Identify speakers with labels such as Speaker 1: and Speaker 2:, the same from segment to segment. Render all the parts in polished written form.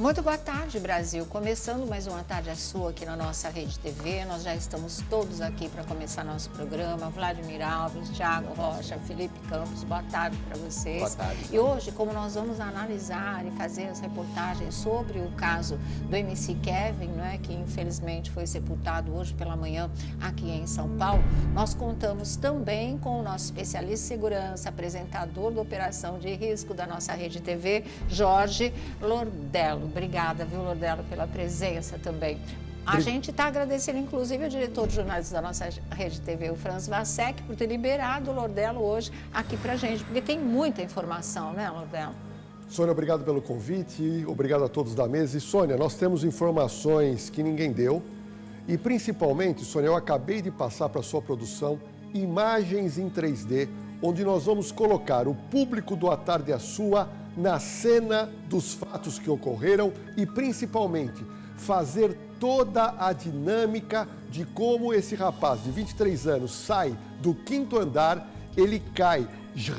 Speaker 1: Muito boa tarde, Brasil. Começando mais uma tarde a sua aqui na nossa Rede TV. Nós já estamos todos aqui para começar nosso programa. Vladimir Alves, Thiago Rocha, Felipe Campos, boa tarde para vocês.
Speaker 2: Boa tarde.
Speaker 1: E hoje, como nós vamos analisar e fazer as reportagens sobre o caso do MC Kevin, né, que infelizmente foi sepultado hoje pela manhã aqui em São Paulo, nós contamos também com o nosso especialista em segurança, apresentador da Operação de Risco da nossa Rede TV, Jorge Lordello. Obrigada, viu, Lordello, pela presença também. A gente está agradecendo, inclusive, ao diretor de jornalistas da nossa Rede TV, o Franz Vassek, por ter liberado o Lordello hoje aqui para a gente, porque tem muita informação, né, Lordello?
Speaker 3: Sônia, obrigado pelo convite, obrigado a todos da mesa. E, Sônia, nós temos informações que ninguém deu e, principalmente, Sônia, eu acabei de passar para a sua produção imagens em 3D, onde nós vamos colocar o público do A Tarde é Sua na cena dos fatos que ocorreram e, principalmente, fazer toda a dinâmica de como esse rapaz de 23 anos sai do 5º andar, ele cai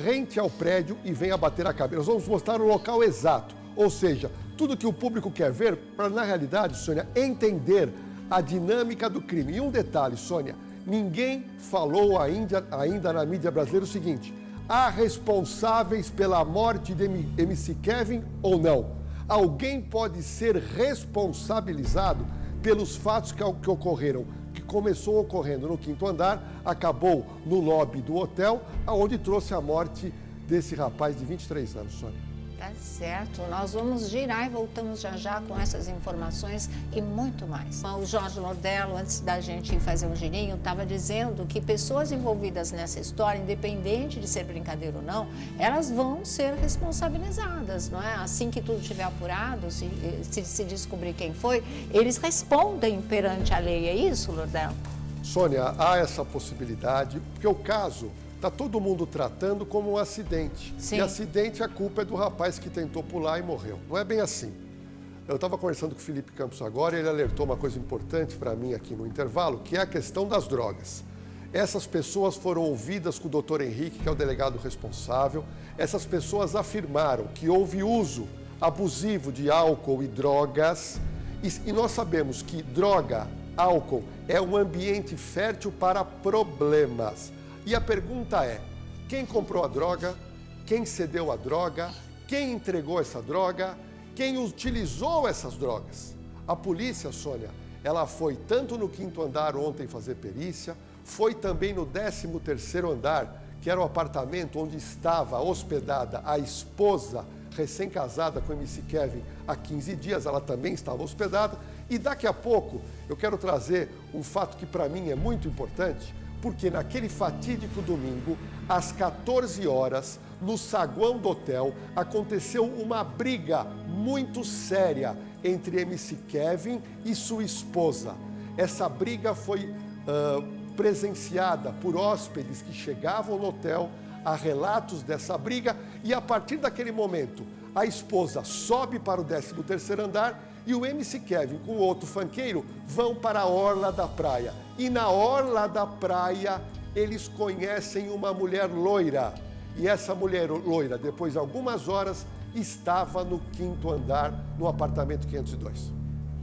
Speaker 3: rente ao prédio e vem a bater a cabeça. Nós vamos mostrar o local exato, ou seja, tudo que o público quer ver para, na realidade, Sônia, entender a dinâmica do crime. E um detalhe, Sônia, ninguém falou ainda na mídia brasileira o seguinte: há responsáveis pela morte de MC Kevin ou não? Alguém pode ser responsabilizado pelos fatos que ocorreram, que começou ocorrendo no 5º andar, acabou no lobby do hotel, onde trouxe a morte desse rapaz de 23 anos, Sônia.
Speaker 1: Tá certo, nós vamos girar e voltamos já com essas informações e muito mais. O Jorge Lordello, antes da gente fazer um girinho, estava dizendo que pessoas envolvidas nessa história, independente de ser brincadeira ou não, elas vão ser responsabilizadas, não é? Assim que tudo estiver apurado, se descobrir quem foi, eles respondem perante a lei, é isso, Lordello?
Speaker 3: Sônia, há essa possibilidade, porque o caso está todo mundo tratando como um acidente.
Speaker 1: Sim.
Speaker 3: E acidente, a culpa é do rapaz que tentou pular e morreu. Não é bem assim. Eu estava conversando com o Felipe Campos agora e ele alertou uma coisa importante para mim aqui no intervalo, que é a questão das drogas. Essas pessoas foram ouvidas com o doutor Henrique, que é o delegado responsável. Essas pessoas afirmaram que houve uso abusivo de álcool e drogas. E nós sabemos que droga, álcool, é um ambiente fértil para problemas. E a pergunta é: quem comprou a droga, quem cedeu a droga, quem entregou essa droga, quem utilizou essas drogas? A polícia, Sônia, ela foi tanto no 5º andar ontem fazer perícia, foi também no 13º andar, que era o apartamento onde estava hospedada a esposa recém-casada com o MC Kevin há 15 dias, ela também estava hospedada. E daqui a pouco eu quero trazer um fato que para mim é muito importante, porque naquele fatídico domingo, às 14 horas, no saguão do hotel, aconteceu uma briga muito séria entre MC Kevin e sua esposa. Essa briga foi presenciada por hóspedes que chegavam no hotel, há relatos dessa briga, e a partir daquele momento, a esposa sobe para o 13º andar e o MC Kevin com outro funkeiro vão para a orla da praia. E na orla da praia, eles conhecem uma mulher loira. E essa mulher loira, depois de algumas horas, estava no 5º andar, no apartamento 502.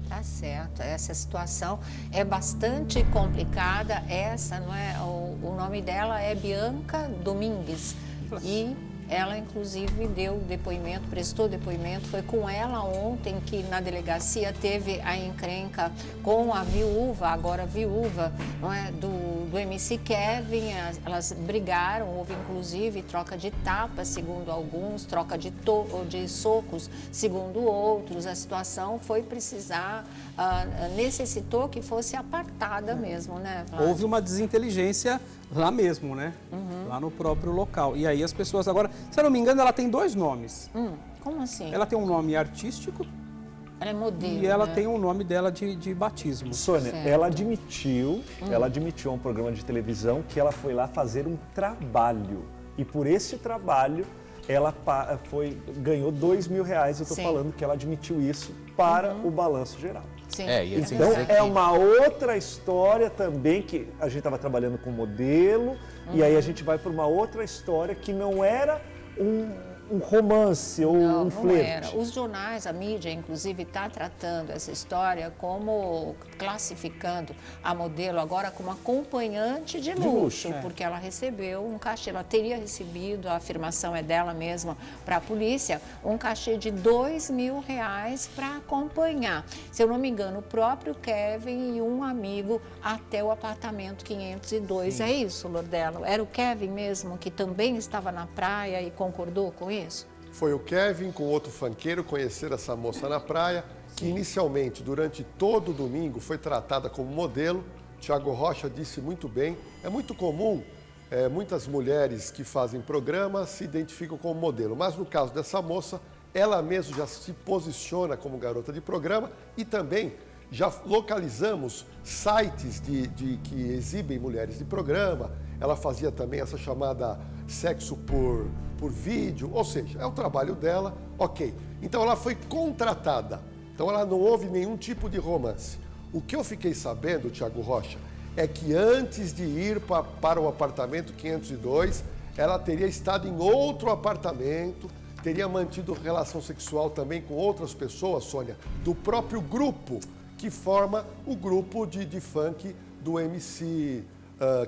Speaker 1: Tá certo, essa situação é bastante complicada. Essa, não é? O nome dela é Bianca Domingues. E ela, inclusive, deu depoimento, prestou depoimento. Foi com ela ontem que na delegacia teve a encrenca com a viúva, agora viúva, não é, do MC Kevin. Elas brigaram, houve inclusive troca de tapas, segundo alguns, troca de socos, segundo outros. A situação foi precisar, necessitou que fosse apartada mesmo, né, Flávio?
Speaker 2: Houve uma desinteligência lá mesmo, né? Lá no próprio local. E aí as pessoas agora, se eu não me engano, ela tem 2 nomes.
Speaker 1: Como assim?
Speaker 2: Ela tem um nome artístico.
Speaker 1: Ela é modelo,
Speaker 2: e ela
Speaker 1: né?
Speaker 2: tem o nome dela de batismo.
Speaker 4: Sônia,
Speaker 1: Certo.
Speaker 4: ela admitiu a um programa de televisão que ela foi lá fazer um trabalho. E por esse trabalho, ela ganhou R$2.000. Eu estou
Speaker 1: Sim.
Speaker 4: falando que ela admitiu isso para o balanço geral.
Speaker 1: Sim,
Speaker 2: E assim,
Speaker 4: Então,
Speaker 2: dizer
Speaker 4: é
Speaker 2: que-
Speaker 4: uma outra história também, que a gente estava trabalhando com modelo, e aí a gente vai para uma outra história que não era um romance ou
Speaker 1: Não,
Speaker 4: um
Speaker 1: não
Speaker 4: flerte.
Speaker 1: era. Os jornais, a mídia, inclusive, está tratando essa história como classificando a modelo agora como acompanhante de luxo, porque ela recebeu um cachê, ela teria recebido, a afirmação é dela mesma para a polícia, um cachê de R$2.000 para acompanhar. Se eu não me engano, o próprio Kevin e um amigo até o apartamento 502. Sim. É isso, Lordelo? Era o Kevin mesmo que também estava na praia e concordou com isso?
Speaker 3: Foi o Kevin com outro funkeiro conhecer essa moça na praia, que inicialmente, durante todo o domingo, foi tratada como modelo. Thiago Rocha disse muito bem, é muito comum, muitas mulheres que fazem programa se identificam como modelo, mas no caso dessa moça, ela mesma já se posiciona como garota de programa e também já localizamos sites que exibem mulheres de programa. Ela fazia também essa chamada sexo por vídeo, ou seja, é o trabalho dela, ok. Então ela foi contratada, então ela não houve nenhum tipo de romance. O que eu fiquei sabendo, Thiago Rocha, é que antes de ir para o apartamento 502, ela teria estado em outro apartamento, teria mantido relação sexual também com outras pessoas, Sônia, do próprio grupo que forma o grupo de funk do MC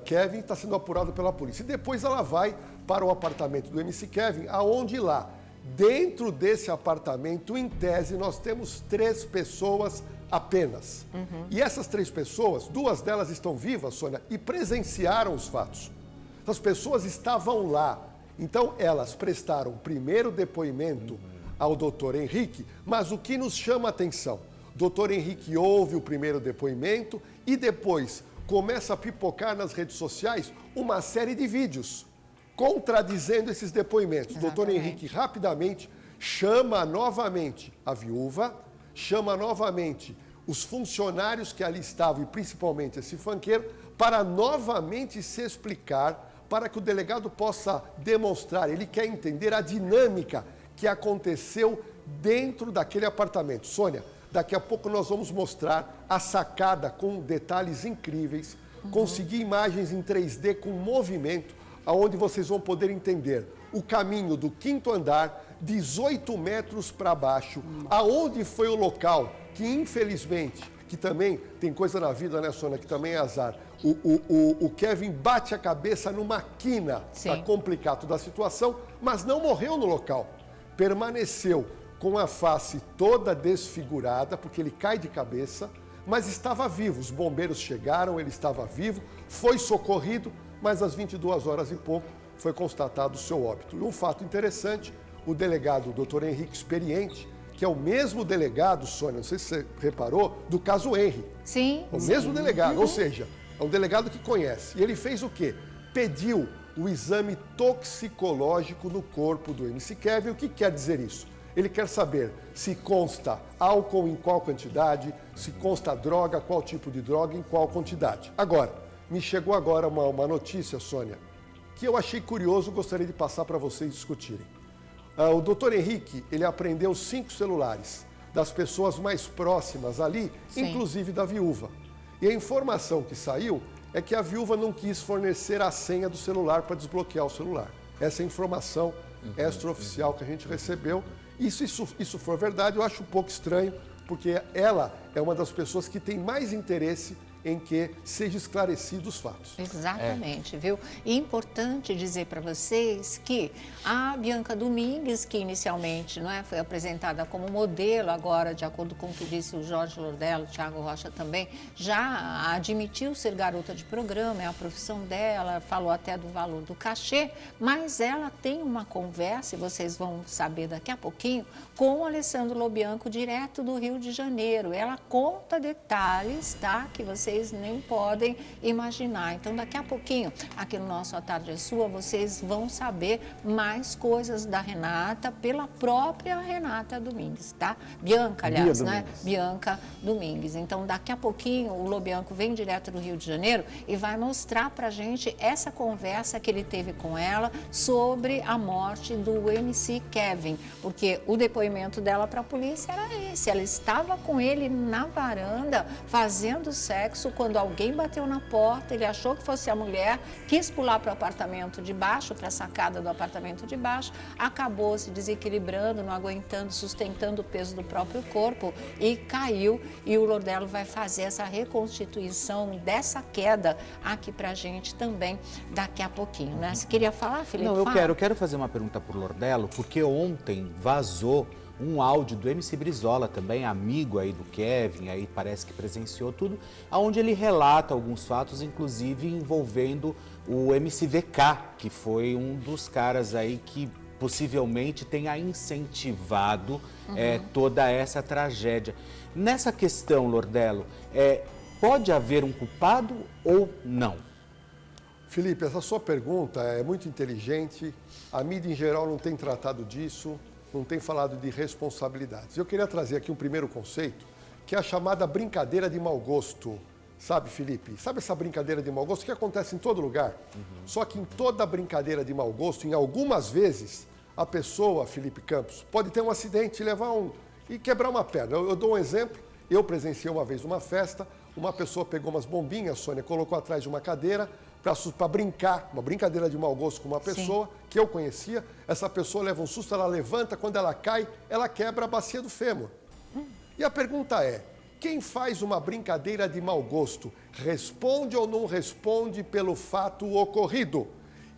Speaker 3: Kevin, está sendo apurado pela polícia. E depois ela vai para o apartamento do MC Kevin, aonde lá, dentro desse apartamento, em tese, nós temos 3 pessoas apenas. E essas 3 pessoas, 2 delas estão vivas, Sônia, e presenciaram os fatos. As pessoas estavam lá. Então, elas prestaram primeiro depoimento ao doutor Henrique, mas o que nos chama a atenção? O doutor Henrique ouve o primeiro depoimento e depois começa a pipocar nas redes sociais uma série de vídeos contradizendo esses depoimentos. O doutor Henrique rapidamente chama novamente a viúva, chama novamente os funcionários que ali estavam e principalmente esse funkeiro para novamente se explicar, para que o delegado possa demonstrar, ele quer entender a dinâmica que aconteceu dentro daquele apartamento. Sônia, daqui a pouco nós vamos mostrar a sacada com detalhes incríveis, conseguir imagens em 3D com movimento, aonde vocês vão poder entender o caminho do 5º andar, 18 metros para baixo, aonde foi o local que infelizmente, que também tem coisa na vida, né, Sônia, que também é azar, o Kevin bate a cabeça numa quina para complicar toda a situação, mas não morreu no local, permaneceu com a face toda desfigurada, porque ele cai de cabeça, mas estava vivo. Os bombeiros chegaram, ele estava vivo, foi socorrido, mas às 22 horas e pouco foi constatado o seu óbito. E um fato interessante, o delegado, o doutor Henrique Experiente, que é o mesmo delegado, Sônia, não sei se você reparou, do caso Henry.
Speaker 1: Sim.
Speaker 3: O mesmo delegado, ou seja, é um delegado que conhece. E ele fez o quê? Pediu o exame toxicológico no corpo do MC Kevin. O que quer dizer isso? Ele quer saber se consta álcool em qual quantidade, se consta droga, qual tipo de droga, em qual quantidade. Agora, me chegou agora uma notícia, Sônia, que eu achei curioso, gostaria de passar para vocês discutirem. O doutor Henrique, ele apreendeu 5 celulares das pessoas mais próximas ali, inclusive da viúva. E a informação que saiu é que a viúva não quis fornecer a senha do celular para desbloquear o celular. Essa é a informação extraoficial que a gente recebeu. E se isso for verdade, eu acho um pouco estranho, porque ela é uma das pessoas que tem mais interesse em que sejam esclarecidos os fatos.
Speaker 1: Exatamente, viu? E importante dizer para vocês que a Bianca Domingues, que inicialmente foi apresentada como modelo, agora, de acordo com o que disse o Jorge Lordelo, o Thiago Rocha também, já admitiu ser garota de programa, é a profissão dela, falou até do valor do cachê, mas ela tem uma conversa, e vocês vão saber daqui a pouquinho, com o Alessandro Lobianco, direto do Rio de Janeiro. Ela conta detalhes, tá? Que vocês nem podem imaginar. Então, daqui a pouquinho, aqui no nosso A Tarde é Sua, vocês vão saber mais coisas da Renata pela própria Renata Domingues, tá? Bianca, aliás, né? Bianca Domingues. Então, daqui a pouquinho, o Lobianco vem direto do Rio de Janeiro e vai mostrar pra gente essa conversa que ele teve com ela sobre a morte do MC Kevin, porque o depoimento dela para a polícia era esse. Ela estava com ele na varanda, fazendo sexo isso, quando alguém bateu na porta, ele achou que fosse a mulher, quis pular para o apartamento de baixo, para a sacada do apartamento de baixo, acabou se desequilibrando, não aguentando, sustentando o peso do próprio corpo e caiu. E o Lordelo vai fazer essa reconstituição dessa queda aqui para a gente também daqui a pouquinho, né? Você queria falar, Felipe?
Speaker 5: Não, eu quero fazer uma pergunta para o Lordelo, porque ontem vazou um áudio do MC Brizola também, amigo aí do Kevin, aí parece que presenciou tudo, onde ele relata alguns fatos, inclusive envolvendo o MC VK, que foi um dos caras aí que possivelmente tenha incentivado toda essa tragédia. Nessa questão, Lordelo, pode haver um culpado ou não?
Speaker 3: Felipe, essa sua pergunta é muito inteligente. A mídia em geral não tem tratado disso, não tem falado de responsabilidades. Eu queria trazer aqui um primeiro conceito, que é a chamada brincadeira de mau gosto. Sabe, Felipe? Sabe essa brincadeira de mau gosto que acontece em todo lugar? Só que em toda brincadeira de mau gosto, em algumas vezes, a pessoa, Felipe Campos, pode ter um acidente e quebrar uma perna. Eu dou um exemplo. Eu presenciei uma vez uma festa, uma pessoa pegou umas bombinhas, Sônia, colocou atrás de uma cadeira para brincar, uma brincadeira de mau gosto com uma pessoa que eu conhecia. Essa pessoa leva um susto, ela levanta, quando ela cai, ela quebra a bacia do fêmur. E a pergunta é, quem faz uma brincadeira de mau gosto responde ou não responde pelo fato ocorrido?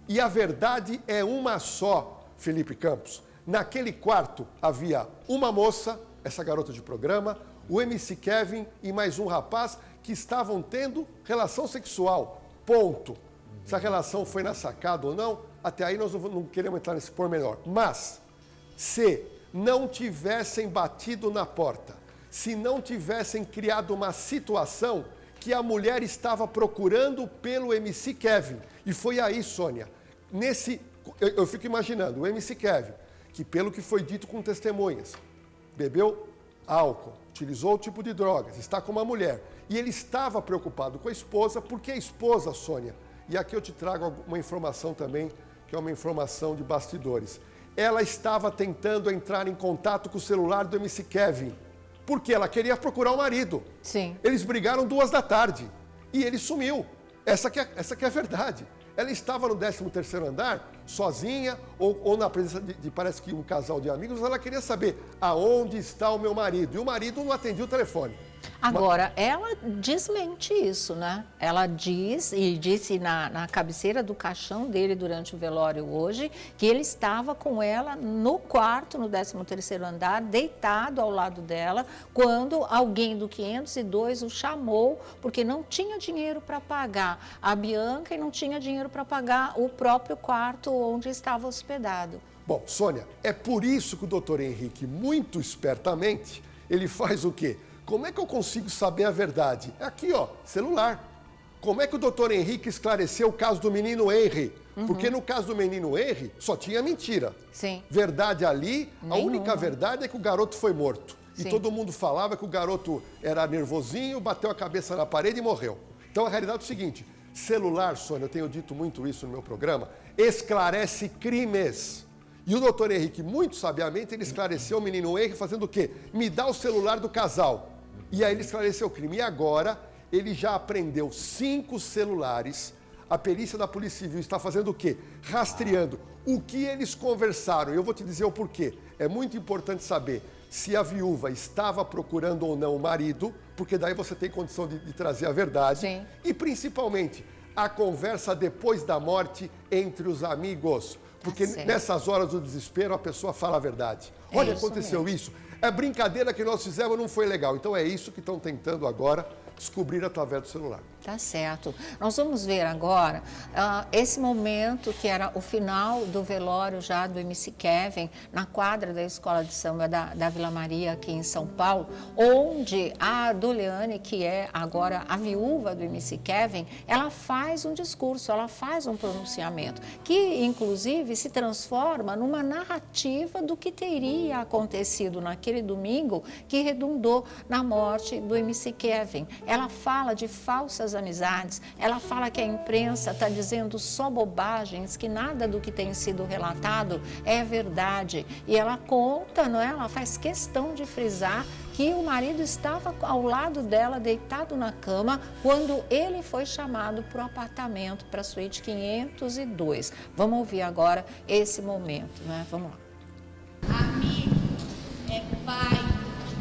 Speaker 3: E a verdade é uma só, Felipe Campos. Naquele quarto havia uma moça, essa garota de programa, o MC Kevin e mais um rapaz que estavam tendo relação sexual. Ponto. Se a relação foi na sacada ou não, até aí nós não queremos entrar nesse pormenor. Mas, se não tivessem batido na porta, se não tivessem criado uma situação que a mulher estava procurando pelo MC Kevin, e foi aí, Sônia, eu fico imaginando, o MC Kevin, que pelo que foi dito com testemunhas, bebeu álcool, utilizou o tipo de drogas, está com uma mulher, e ele estava preocupado com a esposa, porque a esposa, Sônia, e aqui eu te trago uma informação também, que é uma informação de bastidores, ela estava tentando entrar em contato com o celular do MC Kevin, porque ela queria procurar o marido.
Speaker 1: Sim.
Speaker 3: Eles brigaram 2 da tarde, e ele sumiu. Essa que é a verdade. Ela estava no 13º andar, sozinha, ou na presença de parece que um casal de amigos, ela queria saber aonde está o meu marido. E o marido não atendia o telefone.
Speaker 1: Agora, ela desmente isso, né? Ela diz, e disse na cabeceira do caixão dele durante o velório hoje, que ele estava com ela no quarto, no 13º andar, deitado ao lado dela, quando alguém do 502 o chamou, porque não tinha dinheiro para pagar a Bianca e não tinha dinheiro para pagar o próprio quarto onde estava hospedado.
Speaker 3: Bom, Sônia, é por isso que o doutor Henrique, muito espertamente, ele faz o quê? Como é que eu consigo saber a verdade? É aqui, ó, celular. Como é que o doutor Henrique esclareceu o caso do menino Henry? Porque no caso do menino Henry, só tinha mentira.
Speaker 1: Sim.
Speaker 3: Verdade ali,
Speaker 1: Nenhuma.
Speaker 3: A única verdade é que o garoto foi morto.
Speaker 1: Sim.
Speaker 3: E todo mundo falava que o garoto era nervosinho, bateu a cabeça na parede e morreu. Então a realidade é o seguinte, celular, Sônia, eu tenho dito muito isso no meu programa, esclarece crimes. E o doutor Henrique, muito sabiamente, ele esclareceu o menino Henry fazendo o quê? Me dá o celular do casal. E aí ele esclareceu o crime. E agora ele já apreendeu 5 celulares. A perícia da Polícia Civil está fazendo o quê? Rastreando o que eles conversaram. E eu vou te dizer o porquê. É muito importante saber se a viúva estava procurando ou não o marido, porque daí você tem condição de trazer a verdade.
Speaker 1: Sim.
Speaker 3: E principalmente a conversa depois da morte entre os amigos. Porque nessas horas do desespero a pessoa fala a verdade. Olha, aconteceu isso. É brincadeira que nós fizemos, não foi legal. Então é isso que estão tentando agora descobrir através do celular.
Speaker 1: Tá certo. Nós vamos ver agora esse momento que era o final do velório já do MC Kevin, na quadra da Escola de Samba da Vila Maria, aqui em São Paulo, onde a Doliane, que é agora a viúva do MC Kevin, ela faz um discurso, ela faz um pronunciamento, que inclusive se transforma numa narrativa do que teria acontecido naquele domingo que redundou na morte do MC Kevin. Ela fala de falsas amizades, ela fala que a imprensa está dizendo só bobagens, que nada do que tem sido relatado é verdade. E ela conta, não é? Ela faz questão de frisar que o marido estava ao lado dela, deitado na cama, quando ele foi chamado para o apartamento, para a suíte 502. Vamos ouvir agora esse momento, né? Vamos lá.
Speaker 6: Amigo é pai,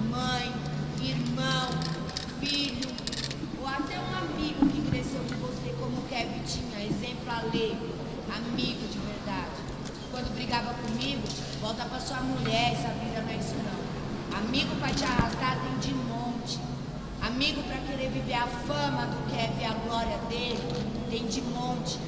Speaker 6: mãe, irmão, filho, ou até um amigo que cresceu com você, como o Kevin tinha, exemplo alheio, amigo de verdade. Quando brigava comigo, volta pra sua mulher, essa vida não é isso não. Amigo pra te arrastar tem de monte. Amigo pra querer viver a fama do Kevin e a glória dele, tem de monte.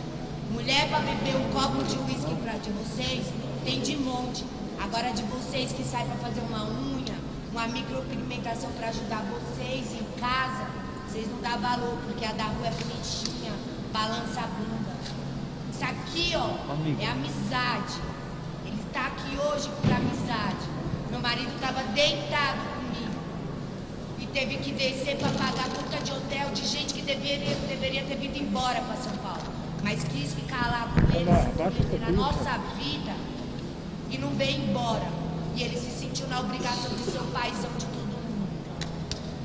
Speaker 6: Mulher pra beber um copo de uísque de vocês, tem de monte. Agora de vocês que saem pra fazer uma unha, uma micropigmentação pra ajudar vocês em casa, vocês não dão valor, porque a da rua é bonitinha, balança a bunda. Isso aqui, ó, é amizade. Ele tá aqui hoje por amizade. Meu marido estava deitado comigo e teve que descer para pagar conta de hotel de gente que deveria ter vindo embora para São Paulo. Mas quis ficar lá com ele, se meter na nossa vida e não veio embora. E ele se sentiu na obrigação de ser o paizão de todo mundo.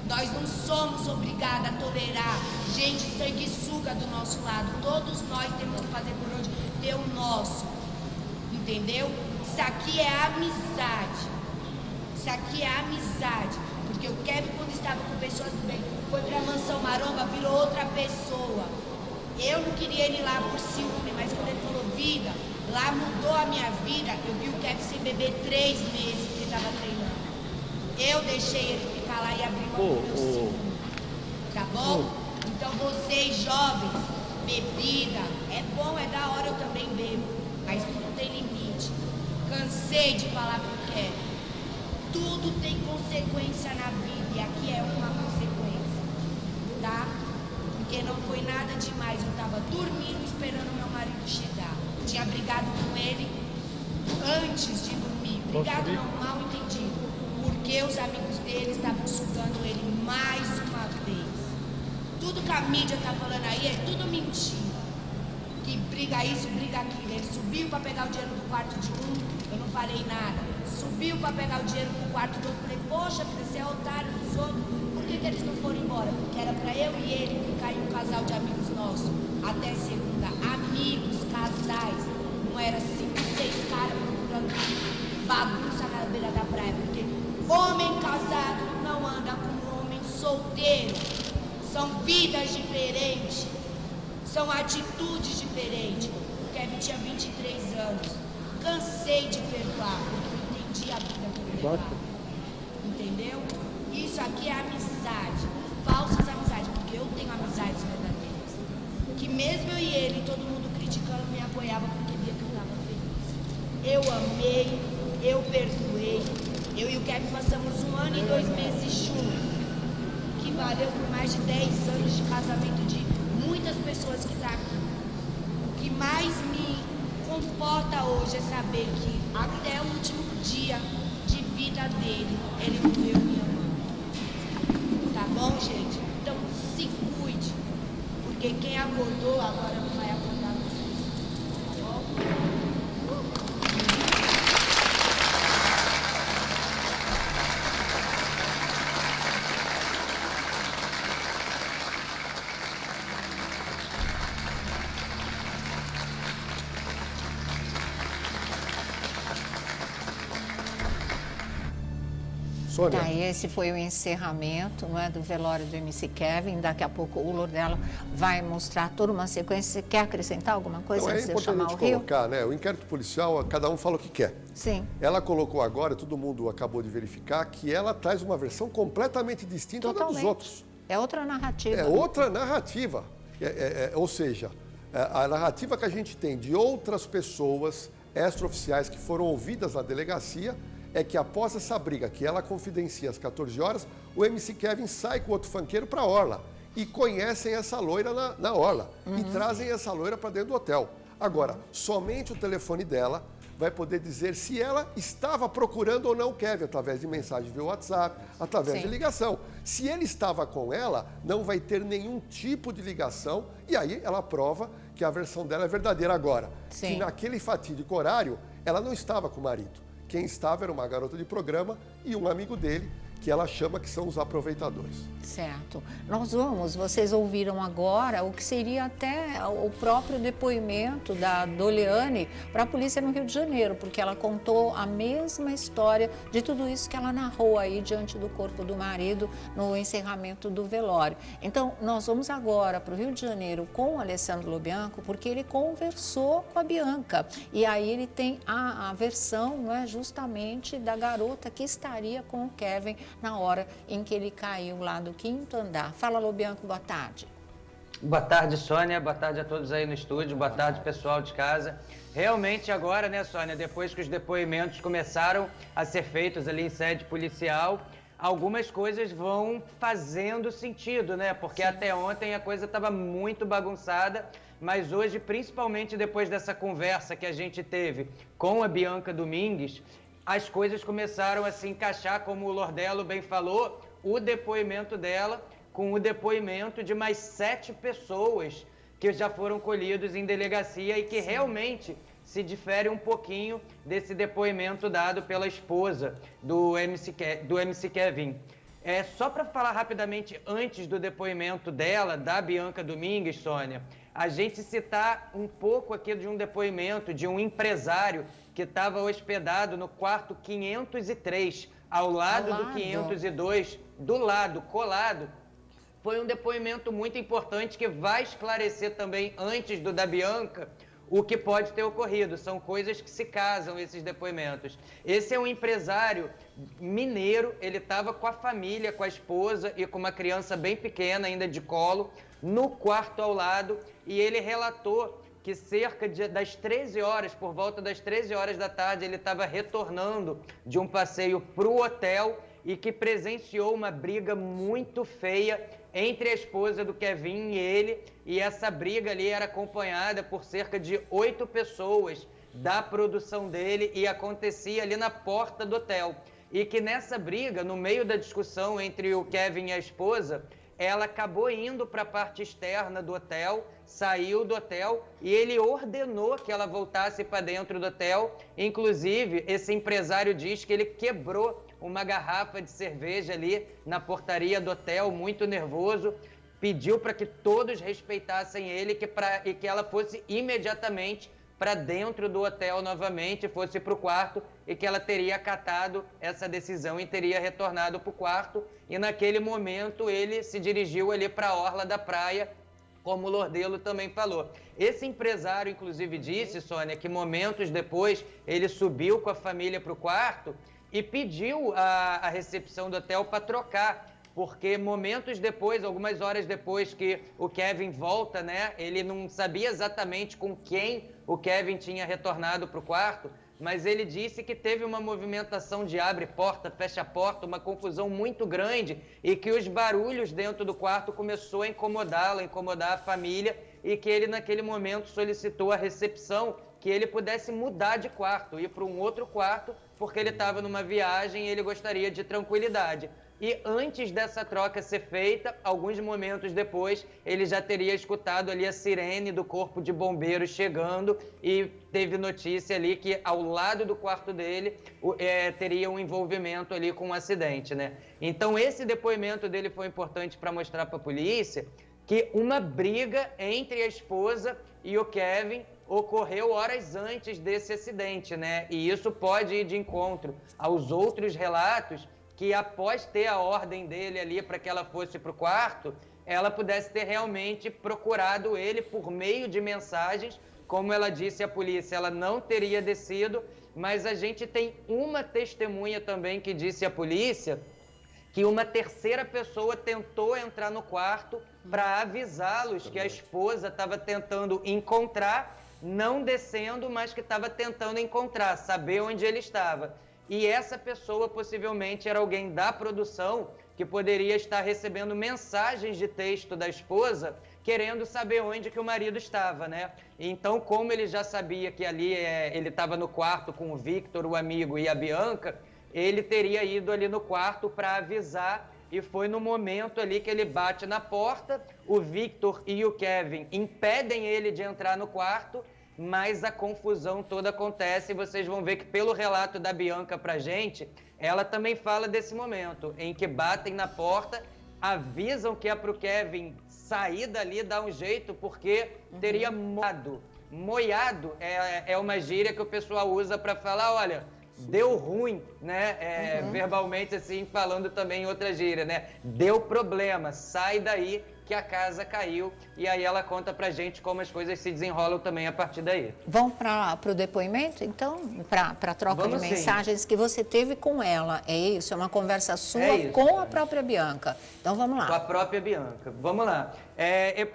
Speaker 6: Nós não somos obrigados a tolerar gente sanguessuga do nosso lado. Todos nós temos que fazer por onde ter o nosso. Entendeu? Isso aqui é amizade. Isso aqui é amizade. Porque o Kevin, quando estava com pessoas do bem, foi pra Mansão Maromba, virou outra pessoa. Eu não queria ele lá por ciúme, mas quando ele falou vida, lá mudou a minha vida. Eu vi o Kevin sem beber 3 meses que ele estava treinando. Eu deixei ele ficar lá e abrir mão do meu ciúme. Tá bom? Então vocês jovens, bebida, é bom, é da hora, eu também bebo. Mas tudo tem limite. Cansei de falar pro Kevin. Tudo tem consequência na vida e aqui é uma consequência, tá? Porque não foi nada demais, eu tava dormindo esperando meu marido chegar. Tinha brigado com ele antes de dormir, brigado não, mal entendido, porque os amigos dele estavam sugando ele mais uma vez. Tudo que a mídia tá falando aí é tudo mentira. Que briga isso, briga aquilo. Ele subiu para pegar o dinheiro do quarto de um, eu não falei nada. Subiu para pegar o dinheiro pro quarto do outro, falei, poxa, você é otário dos outros, por que eles não foram embora? Porque era para eu e ele ficar em um casal de amigos nossos, até segunda, amigos, casais, não era 5, 6 caras procurando bagunça na beira da praia, porque homem casado não anda com homem solteiro, são vidas diferentes, são atitudes diferentes. O Kevin tinha 23 anos, cansei de perdoar, a vida por ele lá. Entendeu? Isso aqui é amizade, falsas amizades, porque eu tenho amizades verdadeiras. Que mesmo eu e ele, todo mundo criticando, me apoiava porque via que eu estava feliz. Eu amei, eu perdoei. Eu e o Kevin passamos 1 ano e 2 meses juntos, que valeu por mais de 10 anos de casamento de muitas pessoas que estão aqui. O que mais me conforta hoje é saber que até o último dia de vida dele, ele morreu me amando. Tá bom, gente? Então se cuide, porque quem acordou agora não vai acordar vocês. Tá bom?
Speaker 1: Tá, esse foi o encerramento, não é, do velório do MC Kevin. Daqui a pouco o Lordelo vai mostrar toda uma sequência. Você quer acrescentar alguma coisa
Speaker 3: Então,
Speaker 1: antes de eu
Speaker 3: importante
Speaker 1: chamar o Rio?
Speaker 3: colocar, né? O inquérito policial, cada um fala o que quer.
Speaker 1: Sim.
Speaker 3: Ela colocou agora, todo mundo acabou de verificar, que ela traz uma versão completamente distinta da dos outros.
Speaker 1: É outra narrativa.
Speaker 3: É outra narrativa. Ou seja, a narrativa que a gente tem de outras pessoas extraoficiais que foram ouvidas na delegacia é que após essa briga que ela confidencia às 14 horas, o MC Kevin sai com outro funkeiro para a Orla e conhecem essa loira na Orla e trazem essa loira para dentro do hotel. Agora, somente o telefone dela vai poder dizer se ela estava procurando ou não o Kevin, através de mensagem via WhatsApp, através de ligação. Se ele estava com ela, não vai ter nenhum tipo de ligação e aí ela prova que a versão dela é verdadeira. Agora, que naquele fatídico horário, ela não estava com o marido. Quem estava era uma garota de programa e um amigo dele que ela chama que são os aproveitadores.
Speaker 1: Certo. Vocês ouviram agora o que seria até o próprio depoimento da Doliane para a polícia no Rio de Janeiro, porque ela contou a mesma história de tudo isso que ela narrou aí diante do corpo do marido no encerramento do velório. Então, nós vamos agora para o Rio de Janeiro com o Alessandro Lobianco, porque ele conversou com a Bianca. E aí ele tem a versão, não é, justamente da garota que estaria com o Kevin na hora em que ele caiu lá do 5º andar. Fala, Lobianco, boa tarde.
Speaker 7: Boa tarde, Sônia. Boa tarde a todos aí no estúdio. Boa tarde, pessoal de casa. Realmente agora, né, Sônia, depois que os depoimentos começaram a ser feitos ali em sede policial, algumas coisas vão fazendo sentido, né? Porque até ontem a coisa estava muito bagunçada, mas hoje, principalmente depois dessa conversa que a gente teve com a Bianca Domingues, as coisas começaram a se encaixar, como o Lordello bem falou, o depoimento dela com o depoimento de mais 7 pessoas que já foram colhidos em delegacia e que realmente se difere um pouquinho desse depoimento dado pela esposa do MC Kevin. Só para falar rapidamente antes do depoimento dela, da Bianca Domingues, Sônia, a gente citar um pouco aqui de um depoimento de um empresário que estava hospedado no quarto 503, ao lado do 502, do lado, colado. Foi um depoimento muito importante que vai esclarecer também, antes do da Bianca, o que pode ter ocorrido. São coisas que se casam, esses depoimentos. Esse é um empresário mineiro, ele estava com a família, com a esposa e com uma criança bem pequena, ainda de colo, no quarto ao lado, e ele relatou que cerca das 13 horas, por volta das 13 horas da tarde, ele estava retornando de um passeio para o hotel e que presenciou uma briga muito feia entre a esposa do Kevin e ele, e essa briga ali era acompanhada por cerca de 8 pessoas da produção dele e acontecia ali na porta do hotel. E que nessa briga, no meio da discussão entre o Kevin e a esposa, ela acabou indo para a parte externa do hotel, saiu do hotel e ele ordenou que ela voltasse para dentro do hotel. Inclusive, esse empresário diz que ele quebrou uma garrafa de cerveja ali na portaria do hotel, muito nervoso, pediu para que todos respeitassem ele e que ela fosse imediatamente para dentro do hotel novamente, fosse para o quarto, e que ela teria acatado essa decisão e teria retornado para o quarto. E naquele momento ele se dirigiu ali para a orla da praia, como o Lordello também falou. Esse empresário, inclusive, disse, Sônia, que momentos depois ele subiu com a família para o quarto e pediu a recepção do hotel para trocar, porque momentos depois, algumas horas depois que o Kevin volta, né, ele não sabia exatamente com quem o Kevin tinha retornado para o quarto, mas ele disse que teve uma movimentação de abre porta, fecha porta, uma confusão muito grande e que os barulhos dentro do quarto começou a incomodá-lo, incomodar a família, e que ele naquele momento solicitou a recepção que ele pudesse mudar de quarto, ir para um outro quarto, porque ele estava numa viagem e ele gostaria de tranquilidade. E antes dessa troca ser feita, alguns momentos depois, ele já teria escutado ali a sirene do corpo de bombeiros chegando e teve notícia ali que ao lado do quarto dele teria um envolvimento ali com um acidente, né? Então esse depoimento dele foi importante para mostrar para a polícia que uma briga entre a esposa e o Kevin ocorreu horas antes desse acidente, né? E isso pode ir de encontro aos outros relatos que após ter a ordem dele ali para que ela fosse para o quarto, ela pudesse ter realmente procurado ele por meio de mensagens. Como ela disse à polícia, ela não teria descido, mas a gente tem uma testemunha também que disse à polícia que uma terceira pessoa tentou entrar no quarto para avisá-los que a esposa estava tentando encontrar, não descendo, mas que estava tentando encontrar, saber onde ele estava. E essa pessoa possivelmente era alguém da produção que poderia estar recebendo mensagens de texto da esposa querendo saber onde que o marido estava, né? Então, como ele já sabia que ali ele estava no quarto com o Victor, o amigo, e a Bianca, ele teria ido ali no quarto para avisar, e foi no momento ali que ele bate na porta, o Victor e o Kevin impedem ele de entrar no quarto. mais a confusão toda acontece. E vocês vão ver que pelo relato da Bianca pra gente, ela também fala desse momento em que batem na porta, avisam que é pro Kevin sair dali, dar um jeito, porque teria moiado. Moiado é uma gíria que o pessoal usa para falar, olha, deu ruim, né? Verbalmente, assim, falando também em outra gíria, né? Deu problema, sai daí que a casa caiu. E aí ela conta pra gente como as coisas se desenrolam também a partir daí.
Speaker 1: Vamos para o depoimento, então? Para a troca
Speaker 7: Vamos,
Speaker 1: de
Speaker 7: sim.
Speaker 1: mensagens que você teve com ela. É isso? É uma conversa sua
Speaker 7: isso,
Speaker 1: com a
Speaker 7: Sônia.
Speaker 1: própria Bianca. Então vamos
Speaker 7: Com a
Speaker 1: lá.
Speaker 7: própria Bianca. Vamos lá.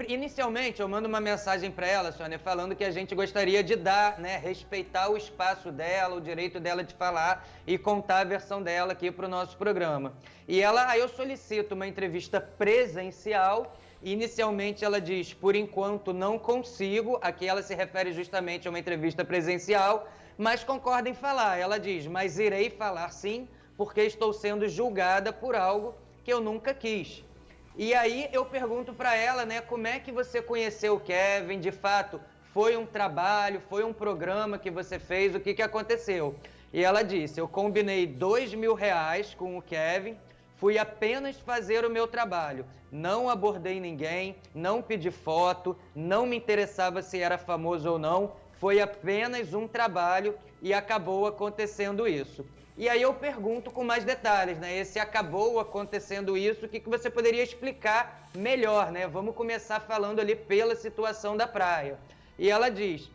Speaker 7: Inicialmente, eu mando uma mensagem para ela, Sônia, falando que a gente gostaria de dar, né, respeitar o espaço dela, o direito dela de falar e contar a versão dela aqui para o nosso programa. E aí eu solicito uma entrevista presencial. Inicialmente ela diz, por enquanto não consigo, aqui ela se refere justamente a uma entrevista presencial, mas concorda em falar. Ela diz, mas irei falar sim, porque estou sendo julgada por algo que eu nunca quis. E aí eu pergunto para ela, né, como é que você conheceu o Kevin, de fato, foi um trabalho, foi um programa que você fez, o que aconteceu? E ela disse, eu combinei R$2.000 com o Kevin, fui apenas fazer o meu trabalho, não abordei ninguém, não pedi foto, não me interessava se era famoso ou não, foi apenas um trabalho e acabou acontecendo isso. E aí eu pergunto com mais detalhes, né? Esse acabou acontecendo isso, o que você poderia explicar melhor, né? Vamos começar falando ali pela situação da praia. E ela diz,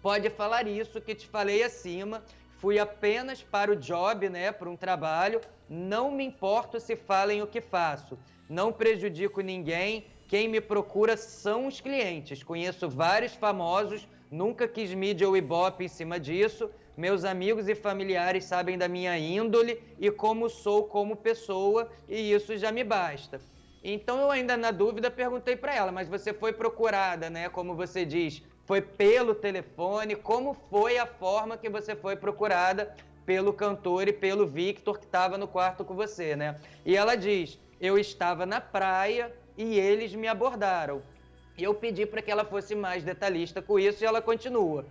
Speaker 7: pode falar isso que te falei acima, fui apenas para o job, né, para um trabalho, não me importo se falem o que faço, não prejudico ninguém, quem me procura são os clientes, conheço vários famosos, nunca quis mídia ou ibope em cima disso, meus amigos e familiares sabem da minha índole e como sou como pessoa, e isso já me basta. Então eu ainda na dúvida perguntei para ela, mas você foi procurada, né, como você diz, foi pelo telefone, como foi a forma que você foi procurada pelo cantor e pelo Victor que estava no quarto com você, né? E ela diz, eu estava na praia e eles me abordaram. E eu pedi para que ela fosse mais detalhista com isso e ela continua.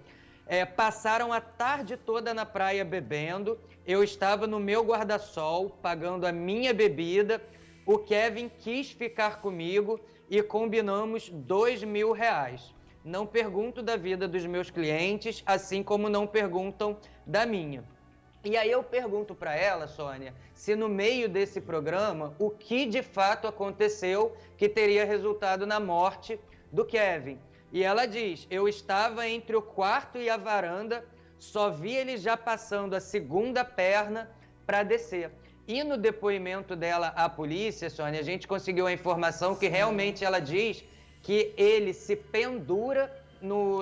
Speaker 7: Passaram a tarde toda na praia bebendo, eu estava no meu guarda-sol pagando a minha bebida, o Kevin quis ficar comigo e combinamos R$2.000. Não pergunto da vida dos meus clientes, assim como não perguntam da minha. E aí eu pergunto para ela, Sônia, se no meio desse programa, o que de fato aconteceu que teria resultado na morte do Kevin. E ela diz, eu estava entre o quarto e a varanda, só vi ele já passando a segunda perna para descer. E no depoimento dela à polícia, Sônia, a gente conseguiu a informação que realmente ela diz que ele se pendura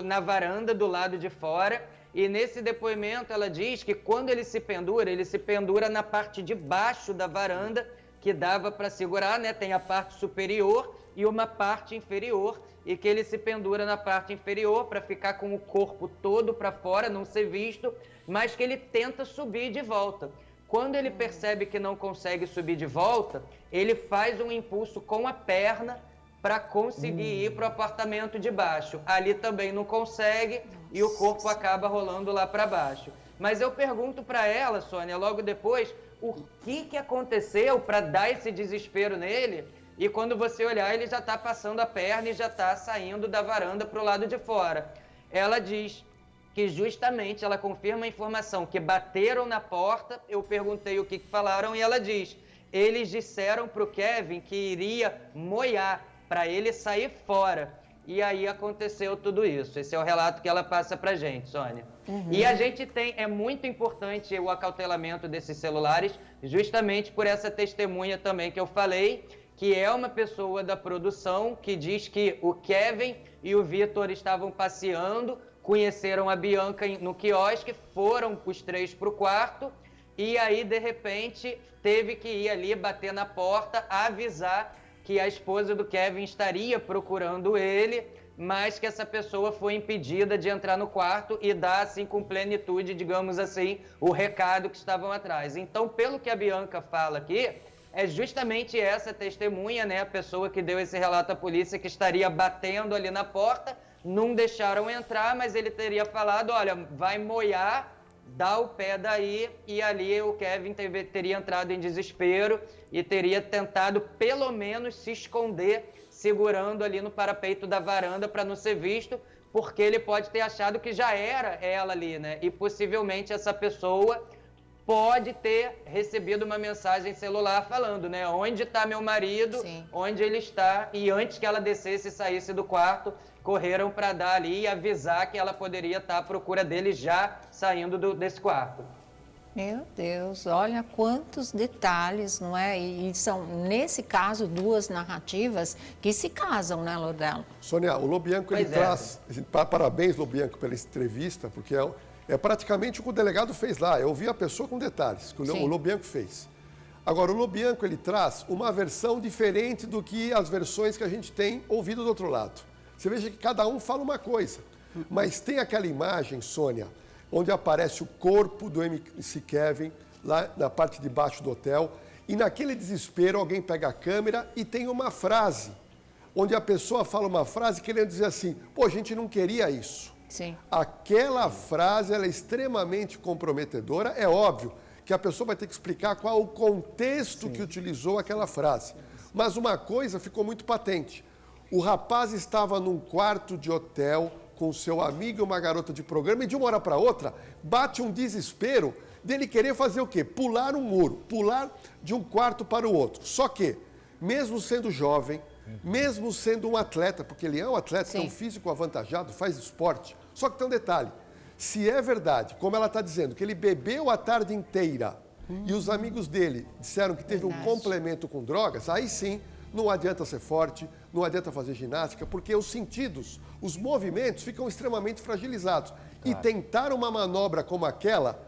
Speaker 7: na varanda do lado de fora. E nesse depoimento ela diz que quando ele se pendura na parte de baixo da varanda, que dava para segurar, né? Tem a parte superior e uma parte inferior, e que ele se pendura na parte inferior para ficar com o corpo todo para fora, não ser visto, mas que ele tenta subir de volta. Quando ele percebe que não consegue subir de volta, ele faz um impulso com a perna para conseguir ir para o apartamento de baixo. Ali também não consegue e o corpo acaba rolando lá para baixo. Mas eu pergunto para ela, Sônia, logo depois, o que aconteceu para dar esse desespero nele? E quando você olhar, ele já está passando a perna e já está saindo da varanda para o lado de fora. Ela diz que justamente ela confirma a informação que bateram na porta, eu perguntei o que falaram e ela diz, eles disseram para o Kevin que iria moiar, para ele sair fora. E aí aconteceu tudo isso. Esse é o relato que ela passa pra gente, Sônia. E a gente é muito importante o acautelamento desses celulares, justamente por essa testemunha também que eu falei, que é uma pessoa da produção que diz que o Kevin e o Victor estavam passeando, conheceram a Bianca no quiosque, foram os três para o quarto e aí, de repente, teve que ir ali bater na porta, avisar que a esposa do Kevin estaria procurando ele, mas que essa pessoa foi impedida de entrar no quarto e dar, assim, com plenitude, digamos assim, o recado que estavam atrás. Então, pelo que a Bianca fala aqui, é justamente essa testemunha, né, a pessoa que deu esse relato à polícia, que estaria batendo ali na porta, não deixaram entrar, mas ele teria falado, olha, vai moiar, dá o pé daí, e ali o Kevin teria entrado em desespero e teria tentado pelo menos se esconder, segurando ali no parapeito da varanda para não ser visto, porque ele pode ter achado que já era ela ali, né? E possivelmente essa pessoa pode ter recebido uma mensagem celular falando, né? Onde está meu marido,
Speaker 1: Sim.
Speaker 7: onde ele está, e antes que ela descesse e saísse do quarto, correram para dar ali e avisar que ela poderia estar à procura dele já saindo desse quarto.
Speaker 1: Meu Deus, olha quantos detalhes, não é? E são, nesse caso, duas narrativas que se casam, né, Lordelo?
Speaker 3: Sônia, o Lobianco, ele
Speaker 7: Pois é.
Speaker 3: traz... Parabéns, Lobianco, pela entrevista, porque é praticamente o que o delegado fez lá. Eu vi a pessoa com detalhes, que
Speaker 1: Sim.
Speaker 3: o Lobianco fez. Agora, o Lobianco, ele traz uma versão diferente do que as versões que a gente tem ouvido do outro lado. Você veja que cada um fala uma coisa, mas tem aquela imagem, Sônia, onde aparece o corpo do MC Kevin, lá na parte de baixo do hotel, e naquele desespero alguém pega a câmera e tem uma frase, onde a pessoa fala uma frase querendo dizer assim, pô, a gente não queria isso.
Speaker 1: Sim.
Speaker 3: Aquela frase, ela é extremamente comprometedora, é óbvio que a pessoa vai ter que explicar qual o contexto que utilizou aquela frase. Mas uma coisa ficou muito patente, o rapaz estava num quarto de hotel com seu amigo e uma garota de programa, e de uma hora para outra, bate um desespero dele querer fazer o quê? Pular um muro, pular de um quarto para o outro. Só que, mesmo sendo jovem, mesmo sendo um atleta, porque ele é um atleta, tem um físico avantajado, faz esporte, só que tem um detalhe, se é verdade, como ela está dizendo, que ele bebeu a tarde inteira e os amigos dele disseram que teve um complemento com drogas, aí sim, não adianta ser forte, não adianta fazer ginástica, porque os sentidos, os movimentos ficam extremamente fragilizados. E tentar uma manobra como aquela,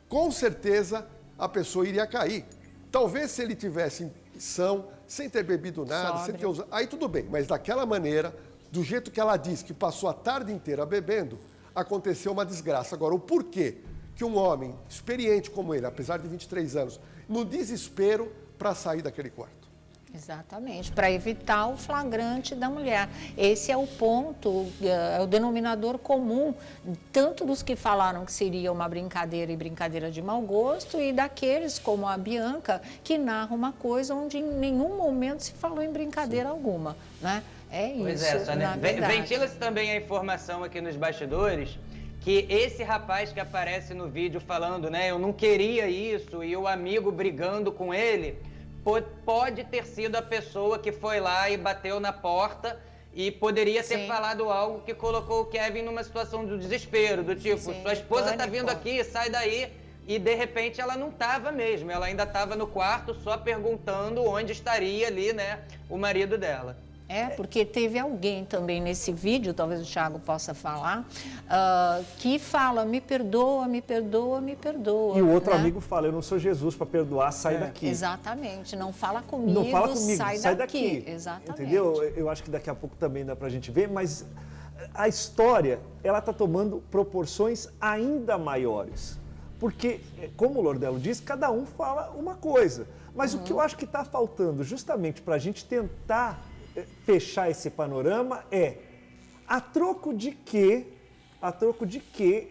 Speaker 3: com certeza a pessoa iria cair. Talvez se ele tivesse são, sem ter bebido nada, sem ter usado... Aí tudo bem, mas daquela maneira, do jeito que ela diz, que passou a tarde inteira bebendo, aconteceu uma desgraça. Agora, o porquê que um homem experiente como ele, apesar de 23 anos, no desespero para sair daquele quarto?
Speaker 1: Exatamente, para evitar o flagrante da mulher. Esse é o ponto, é o denominador comum, tanto dos que falaram que seria uma brincadeira e brincadeira de mau gosto, e daqueles, como a Bianca, que narra uma coisa onde em nenhum momento se falou em brincadeira alguma, né? É isso,
Speaker 7: Pois é, Sônia.
Speaker 1: na verdade.
Speaker 7: Ventila-se também a informação aqui nos bastidores que esse rapaz que aparece no vídeo falando, né, eu não queria isso, e o amigo brigando com ele, pode ter sido a pessoa que foi lá e bateu na porta e poderia ter falado algo que colocou o Kevin numa situação de desespero, do tipo, sua esposa tá vindo aqui, sai daí. E de repente ela não estava mesmo, ela ainda estava no quarto só perguntando onde estaria ali, né, o marido dela.
Speaker 1: É, porque teve alguém também nesse vídeo, talvez o Thiago possa falar, que fala, me perdoa, me perdoa, me perdoa.
Speaker 4: E o outro
Speaker 1: né?
Speaker 4: amigo fala, eu não sou Jesus para perdoar, sai daqui.
Speaker 1: Exatamente, não fala comigo,
Speaker 4: Não fala comigo,
Speaker 1: sai daqui. Exatamente.
Speaker 4: Entendeu? Eu acho que daqui a pouco também dá pra gente ver, mas a história, ela está tomando proporções ainda maiores. Porque, como o Lordelo diz, cada um fala uma coisa. Mas o que eu acho que está faltando justamente para a gente tentar fechar esse panorama é a troco de que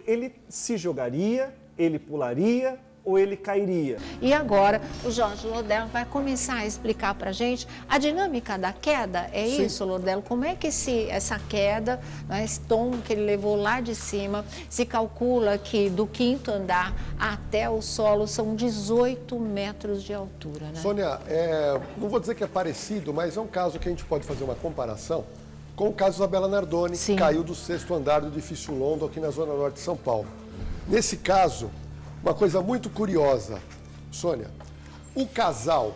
Speaker 4: ele se jogaria, ele pularia ou ele cairia.
Speaker 1: E agora o Jorge Lordelo vai começar a explicar para a gente a dinâmica da queda. É isso, Lordelo? Como é que essa queda, né, esse tombo que ele levou lá de cima, se calcula que do 5º andar até o solo são 18 metros de altura, né?
Speaker 3: Sônia, não vou dizer que é parecido, mas é um caso que a gente pode fazer uma comparação com o caso da Bela Nardoni, que caiu do 6º andar do edifício London, aqui na Zona Norte de São Paulo. Nesse caso, uma coisa muito curiosa, Sônia, o casal,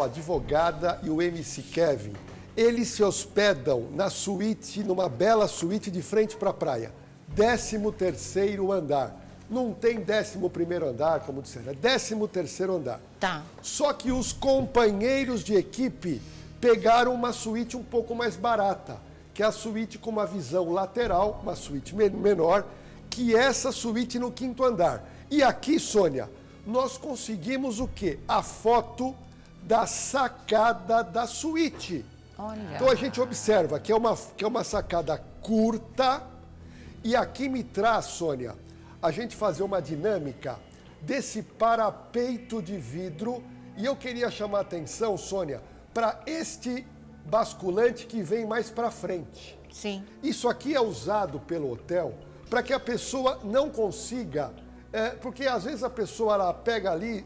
Speaker 3: a advogada e o MC Kevin, eles se hospedam na suíte, numa bela suíte de frente para a praia, 13º andar. Não tem 11º andar, como disseram, é 13º andar.
Speaker 1: Tá.
Speaker 3: Só que os companheiros de equipe pegaram uma suíte um pouco mais barata, que é a suíte com uma visão lateral, uma suíte menor, que essa suíte no 5º andar. E aqui, Sônia, nós conseguimos o quê? A foto da sacada da suíte.
Speaker 1: Olha.
Speaker 3: Então a gente observa que é uma sacada curta e aqui me traz, Sônia, a gente fazer uma dinâmica desse parapeito de vidro e eu queria chamar a atenção, Sônia, para este basculante que vem mais para frente.
Speaker 1: Sim.
Speaker 3: Isso aqui é usado pelo hotel para que a pessoa não consiga, porque às vezes a pessoa ela pega ali,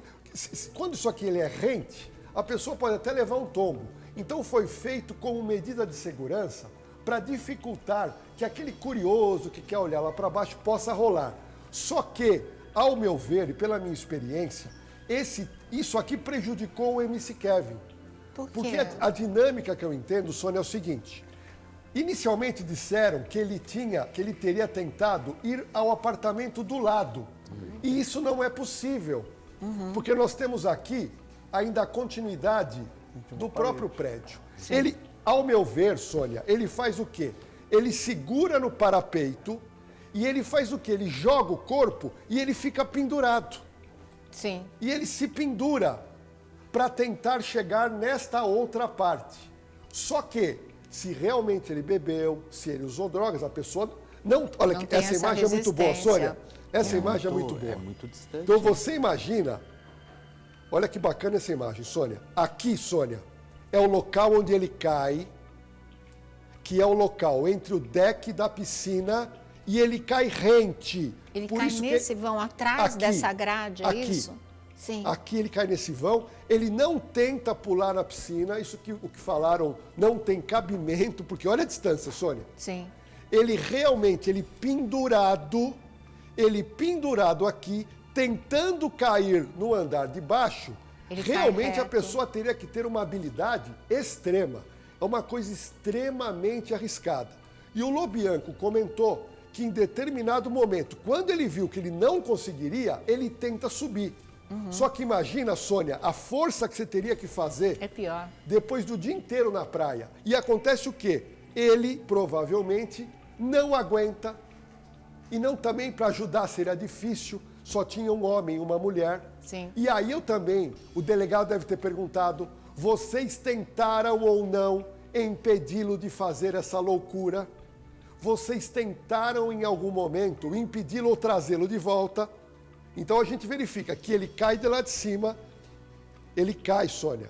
Speaker 3: quando isso aqui ele é rente, a pessoa pode até levar um tombo. Então foi feito como medida de segurança para dificultar que aquele curioso que quer olhar lá para baixo possa rolar. Só que, ao meu ver e pela minha experiência, isso aqui prejudicou o MC Kevin.
Speaker 1: Por quê?
Speaker 3: Porque a dinâmica que eu entendo, Sônia, é o seguinte. Inicialmente disseram que ele teria tentado ir ao apartamento do lado. E isso não é possível. Porque nós temos aqui ainda a continuidade do próprio prédio.
Speaker 1: Sim.
Speaker 3: Ele, ao meu ver, Sônia, ele faz o quê? Ele segura no parapeito e ele faz o quê? Ele joga o corpo e ele fica pendurado.
Speaker 1: Sim.
Speaker 3: E ele se pendura para tentar chegar nesta outra parte. Só que, se realmente ele bebeu, se ele usou drogas, a pessoa não... Olha,
Speaker 1: Não tem
Speaker 3: essa
Speaker 1: essa
Speaker 3: imagem é muito boa,
Speaker 1: resistência.
Speaker 3: Sônia. Essa imagem é muito boa.
Speaker 5: É muito distante.
Speaker 3: Então você imagina, olha que bacana essa imagem, Sônia. Aqui, Sônia, é o local onde ele cai, que é o local entre o deck da piscina e ele cai rente.
Speaker 1: Ele
Speaker 3: Por
Speaker 1: cai
Speaker 3: isso que-
Speaker 1: nesse vão atrás
Speaker 3: Aqui,
Speaker 1: dessa grade, é
Speaker 3: aqui.
Speaker 1: isso? Sim.
Speaker 3: Aqui ele cai nesse vão, ele não tenta pular na piscina, isso que o que falaram não tem cabimento, porque olha a distância, Sônia.
Speaker 1: Sim.
Speaker 3: Ele realmente, ele pendurado aqui, tentando cair no andar de baixo,
Speaker 1: Ele cai
Speaker 3: realmente a
Speaker 1: reto.
Speaker 3: pessoa teria que ter uma habilidade extrema. É uma coisa extremamente arriscada. E o Lobianco comentou que em determinado momento, quando ele viu que ele não conseguiria, ele tenta subir. Só que imagina, Sônia, a força que você teria que fazer
Speaker 1: É pior.
Speaker 3: depois do dia inteiro na praia. E acontece o quê? Ele provavelmente não aguenta. E não também para ajudar seria difícil. Só tinha um homem e uma mulher.
Speaker 1: Sim.
Speaker 3: E aí eu também, o delegado deve ter perguntado, vocês tentaram ou não impedi-lo de fazer essa loucura? Vocês tentaram em algum momento impedi-lo ou trazê-lo de volta? Então a gente verifica que ele cai de lá de cima, ele cai, Sônia.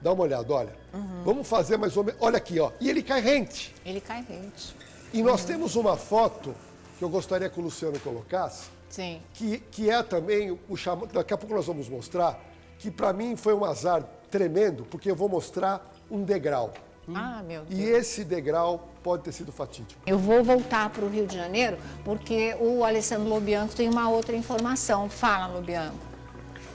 Speaker 3: Dá uma olhada, olha. Vamos fazer mais ou menos. Olha aqui, ó. E ele cai rente.
Speaker 1: Ele cai rente.
Speaker 3: E nós temos uma foto que eu gostaria que o Luciano colocasse,
Speaker 1: Sim.
Speaker 3: que é também o chamado. Daqui a pouco nós vamos mostrar, que para mim foi um azar tremendo, porque eu vou mostrar um degrau.
Speaker 1: Ah, meu Deus.
Speaker 3: E esse degrau pode ter sido fatídico.
Speaker 1: Eu vou voltar para o Rio de Janeiro, porque o Alessandro Lobianco tem uma outra informação. Fala, Lobianco.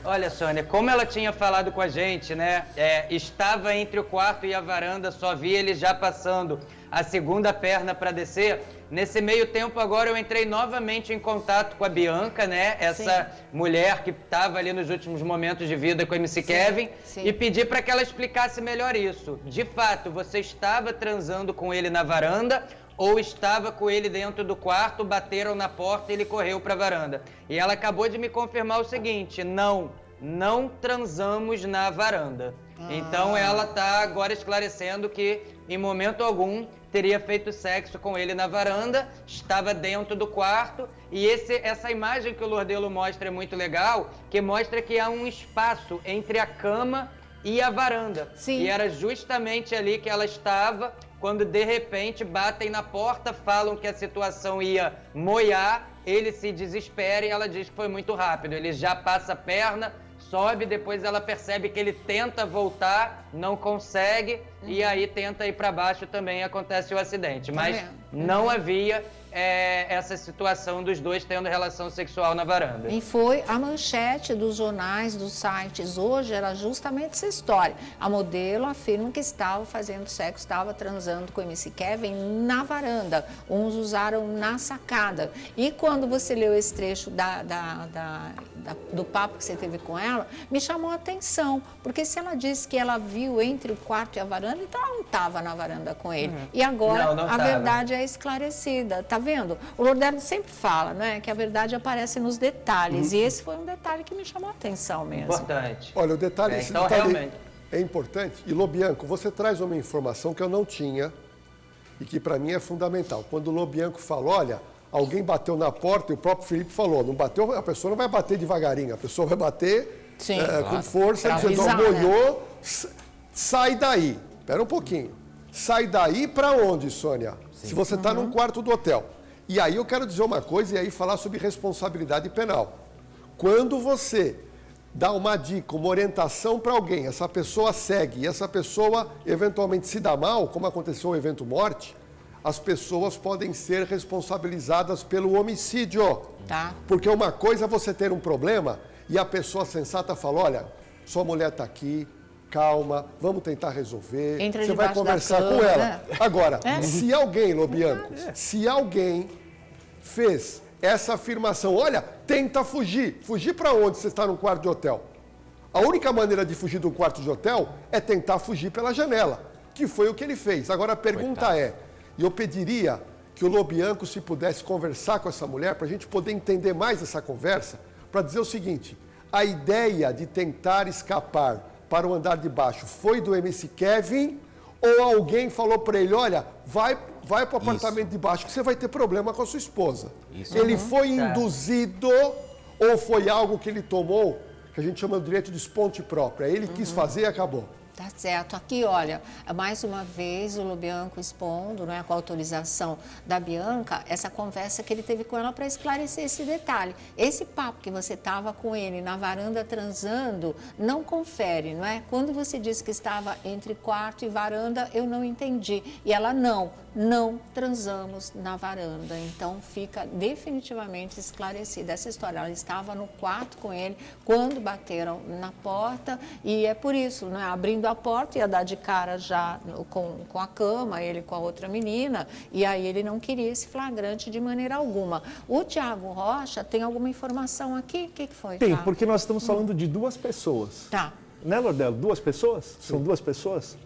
Speaker 7: Olha, Sônia, como ela tinha falado com a gente, né? Estava entre o quarto e a varanda, só vi ele já passando a segunda perna para descer. Nesse meio tempo agora eu entrei novamente em contato com a Bianca, né? Essa mulher que estava ali nos últimos momentos de vida com o MC Kevin.
Speaker 1: Sim.
Speaker 7: E pedi para que ela explicasse melhor isso. De fato, você estava transando com ele na varanda ou estava com ele dentro do quarto, bateram na porta e ele correu para a varanda? E ela acabou de me confirmar o seguinte: não transamos na varanda. Então ela está agora esclarecendo que em momento algum teria feito sexo com ele na varanda, estava dentro do quarto. E essa imagem que o Lordelo mostra é muito legal, que mostra que há um espaço entre a cama e a varanda.
Speaker 1: Sim.
Speaker 7: E era justamente ali que ela estava, quando de repente batem na porta, falam que a situação ia moiar, ele se desespera e ela diz que foi muito rápido. Ele já passa a perna, sobe, depois ela percebe que ele tenta voltar, não consegue, e aí tenta ir para baixo também, acontece o acidente. Mas
Speaker 1: vendo?
Speaker 7: não havia essa situação dos dois tendo relação sexual na varanda.
Speaker 1: E foi a manchete dos jornais, dos sites hoje, era justamente essa história. A modelo afirma que estava fazendo sexo, estava transando com o MC Kevin na varanda. Uns usaram na sacada. E quando você leu esse trecho do papo que você teve com ela, me chamou a atenção. Porque se ela disse que ela viu entre o quarto e a varanda, então ela não estava na varanda com ele. E agora
Speaker 7: Não
Speaker 1: a
Speaker 7: tava.
Speaker 1: verdade é esclarecida. Tá vendo? O Lordelo sempre fala, né, que a verdade aparece nos detalhes. E esse foi um detalhe que me chamou a atenção mesmo.
Speaker 7: Importante.
Speaker 3: Olha, o detalhe,
Speaker 7: Então, realmente.
Speaker 3: é importante. E, Lobianco, você traz uma informação que eu não tinha e que para mim é fundamental. Quando o Lobianco falou, olha, alguém bateu na porta e o próprio Felipe falou, não bateu, a pessoa não vai bater devagarinho, a pessoa vai bater com força, dizendo, molhou, sai daí. Espera um pouquinho. Sai daí para onde, Sônia? Sim. Se você está num quarto do hotel. E aí eu quero dizer uma coisa e aí falar sobre responsabilidade penal. Quando você dá uma dica, uma orientação para alguém, essa pessoa segue e essa pessoa eventualmente se dá mal, como aconteceu o evento morte, as pessoas podem ser responsabilizadas pelo homicídio.
Speaker 1: Tá.
Speaker 3: Porque uma coisa é você ter um problema e a pessoa sensata fala, olha, sua mulher está aqui, calma, vamos tentar resolver, você vai conversar com ela. Agora, se alguém, Lobianco, se alguém fez essa afirmação, olha, tenta fugir. Fugir para onde você está num quarto de hotel? A única maneira de fugir de um quarto de hotel é tentar fugir pela janela, que foi o que ele fez. Agora a pergunta é, e eu pediria que o Lobianco, se pudesse conversar com essa mulher, para a gente poder entender mais essa conversa, para dizer o seguinte, a ideia de tentar escapar para o andar de baixo foi do MC Kevin ou alguém falou para ele, olha, vai para o apartamento de baixo que você vai ter problema com a sua esposa. Ele foi induzido ou foi algo que ele tomou, que a gente chama de direito de esponte própria. Ele quis fazer e acabou.
Speaker 1: Tá certo. Aqui, olha, mais uma vez o Lobianco expondo, né, com a autorização da Bianca, essa conversa que ele teve com ela para esclarecer esse detalhe. Esse papo que você estava com ele na varanda transando, não confere, não é? Quando você disse que estava entre quarto e varanda, eu não entendi. E ela, não transamos na varanda. Então, fica definitivamente esclarecida essa história. Ela estava no quarto com ele quando bateram na porta e é por isso, né, abrindo a porta, ia dar de cara já com a cama, ele com a outra menina, e aí ele não queria esse flagrante de maneira alguma. O Tiago Rocha tem alguma informação aqui? O que foi?
Speaker 4: Tem, porque nós estamos falando de duas pessoas.
Speaker 1: Tá.
Speaker 4: Né, Lordelo? Duas pessoas? Sim. São duas pessoas?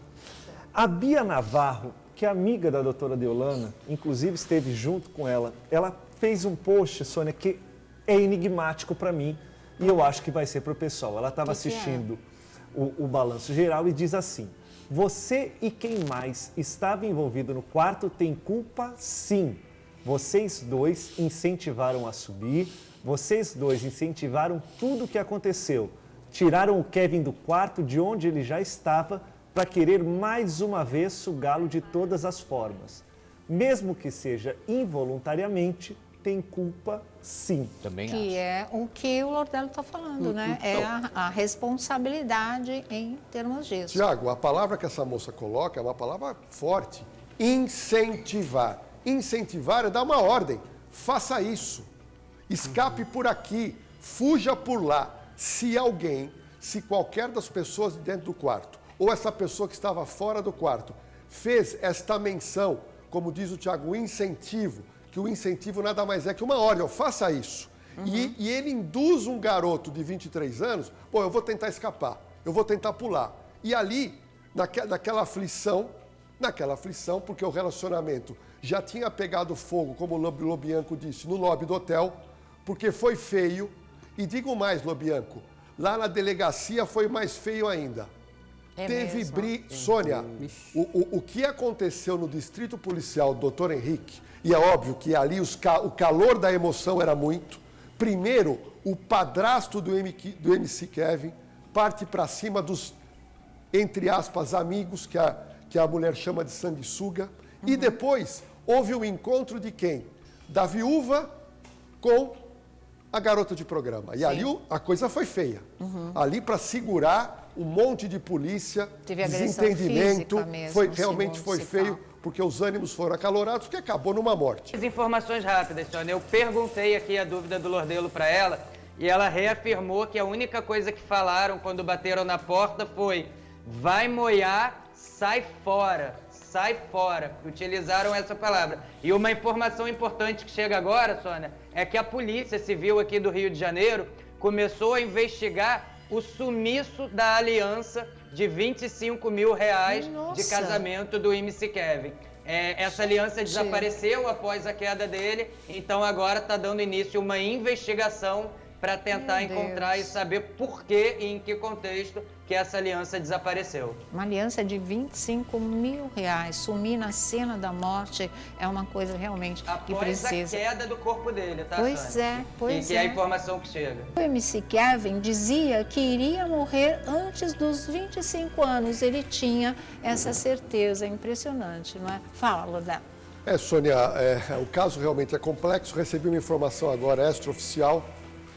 Speaker 4: A Bia Navarro, que é amiga da doutora Deolana, inclusive esteve junto com ela, ela fez um post, Sônia, que é enigmático para mim, e eu acho que vai ser para o pessoal. Ela estava assistindo o Balanço Geral e diz assim, você e quem mais estava envolvido no quarto tem culpa, sim. Vocês dois incentivaram a subir, vocês dois incentivaram tudo o que aconteceu. Tiraram o Kevin do quarto de onde ele já estava para querer mais uma vez sugá-lo de todas as formas. Mesmo que seja involuntariamente, tem culpa, sim.
Speaker 5: Também
Speaker 1: que
Speaker 5: acho.
Speaker 1: É o que o Lordelo está falando, né? É a responsabilidade em termos disso.
Speaker 3: Tiago, a palavra que essa moça coloca é uma palavra forte. Incentivar. Incentivar é dar uma ordem. Faça isso. Escape por aqui. Fuja por lá. Se qualquer das pessoas de dentro do quarto, ou essa pessoa que estava fora do quarto, fez esta menção, como diz o Tiago, o incentivo, que o incentivo nada mais é que uma ordem, faça isso. E ele induz um garoto de 23 anos, eu vou tentar escapar, eu vou tentar pular. E ali, naquela aflição, porque o relacionamento já tinha pegado fogo, como o Lobianco disse, no lobby do hotel, porque foi feio. E digo mais, Lobianco, lá na delegacia foi mais feio ainda. Teve briga. Sônia, o que aconteceu no distrito policial do Dr. Henrique, e é óbvio que ali o calor da emoção era muito. Primeiro, o padrasto do MC Kevin parte para cima dos, entre aspas, amigos, que a mulher chama de sanguessuga. E depois, houve um encontro de quem? Da viúva com a garota de programa. E ali a coisa foi feia. Ali, para segurar um monte de polícia,
Speaker 1: teve
Speaker 3: desentendimento,
Speaker 1: mesmo,
Speaker 3: realmente foi feio, porque os ânimos foram acalorados, que acabou numa morte.
Speaker 7: As informações rápidas, Sônia. Eu perguntei aqui a dúvida do Lordelo para ela e ela reafirmou que a única coisa que falaram quando bateram na porta foi vai moiar, sai fora. Sai fora. Utilizaram essa palavra. E uma informação importante que chega agora, Sônia, é que a Polícia Civil aqui do Rio de Janeiro começou a investigar o sumiço da aliança de R$25 mil de casamento do MC Kevin. Essa aliança desapareceu após a queda dele, então agora está dando início uma investigação para tentar
Speaker 1: Meu
Speaker 7: encontrar
Speaker 1: Deus.
Speaker 7: e saber por que e em que contexto que essa aliança desapareceu.
Speaker 1: Uma aliança de R$25 mil. Sumir na cena da morte é uma coisa realmente que
Speaker 7: Após
Speaker 1: precisa.
Speaker 7: a queda do corpo dele, tá,
Speaker 1: Pois
Speaker 7: Sônia?
Speaker 1: é, pois
Speaker 7: que é a
Speaker 1: é.
Speaker 7: informação que chega.
Speaker 1: O MC Kevin dizia que iria morrer antes dos 25 anos. Ele tinha essa certeza. Impressionante, não é? Fala, Lordelo.
Speaker 3: Sônia, o caso realmente é complexo. Recebi uma informação agora extraoficial.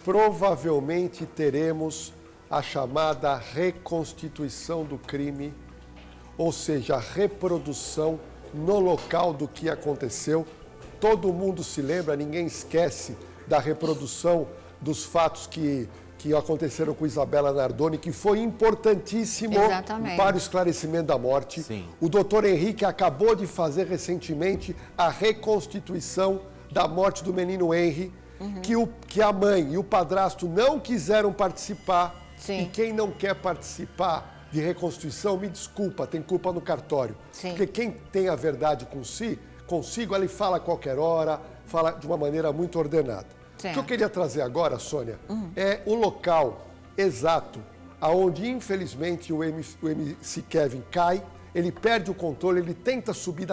Speaker 3: Provavelmente teremos a chamada reconstituição do crime, ou seja, a reprodução no local do que aconteceu. Todo mundo se lembra, ninguém esquece da reprodução dos fatos que aconteceram com Isabela Nardoni, que foi importantíssimo
Speaker 1: Exatamente.
Speaker 3: para o esclarecimento da morte.
Speaker 5: Sim.
Speaker 3: O doutor Henrique acabou de fazer recentemente a reconstituição da morte do menino Henry, que a mãe e o padrasto não quiseram participar.
Speaker 1: Sim.
Speaker 3: E quem não quer participar de reconstituição, me desculpa, tem culpa no cartório.
Speaker 1: Sim.
Speaker 3: Porque quem tem a verdade consigo, ele fala a qualquer hora, fala de uma maneira muito ordenada.
Speaker 1: Certo.
Speaker 3: O que eu queria trazer agora, Sônia, é o local exato aonde, infelizmente, o MC Kevin cai, ele perde o controle, ele tenta subir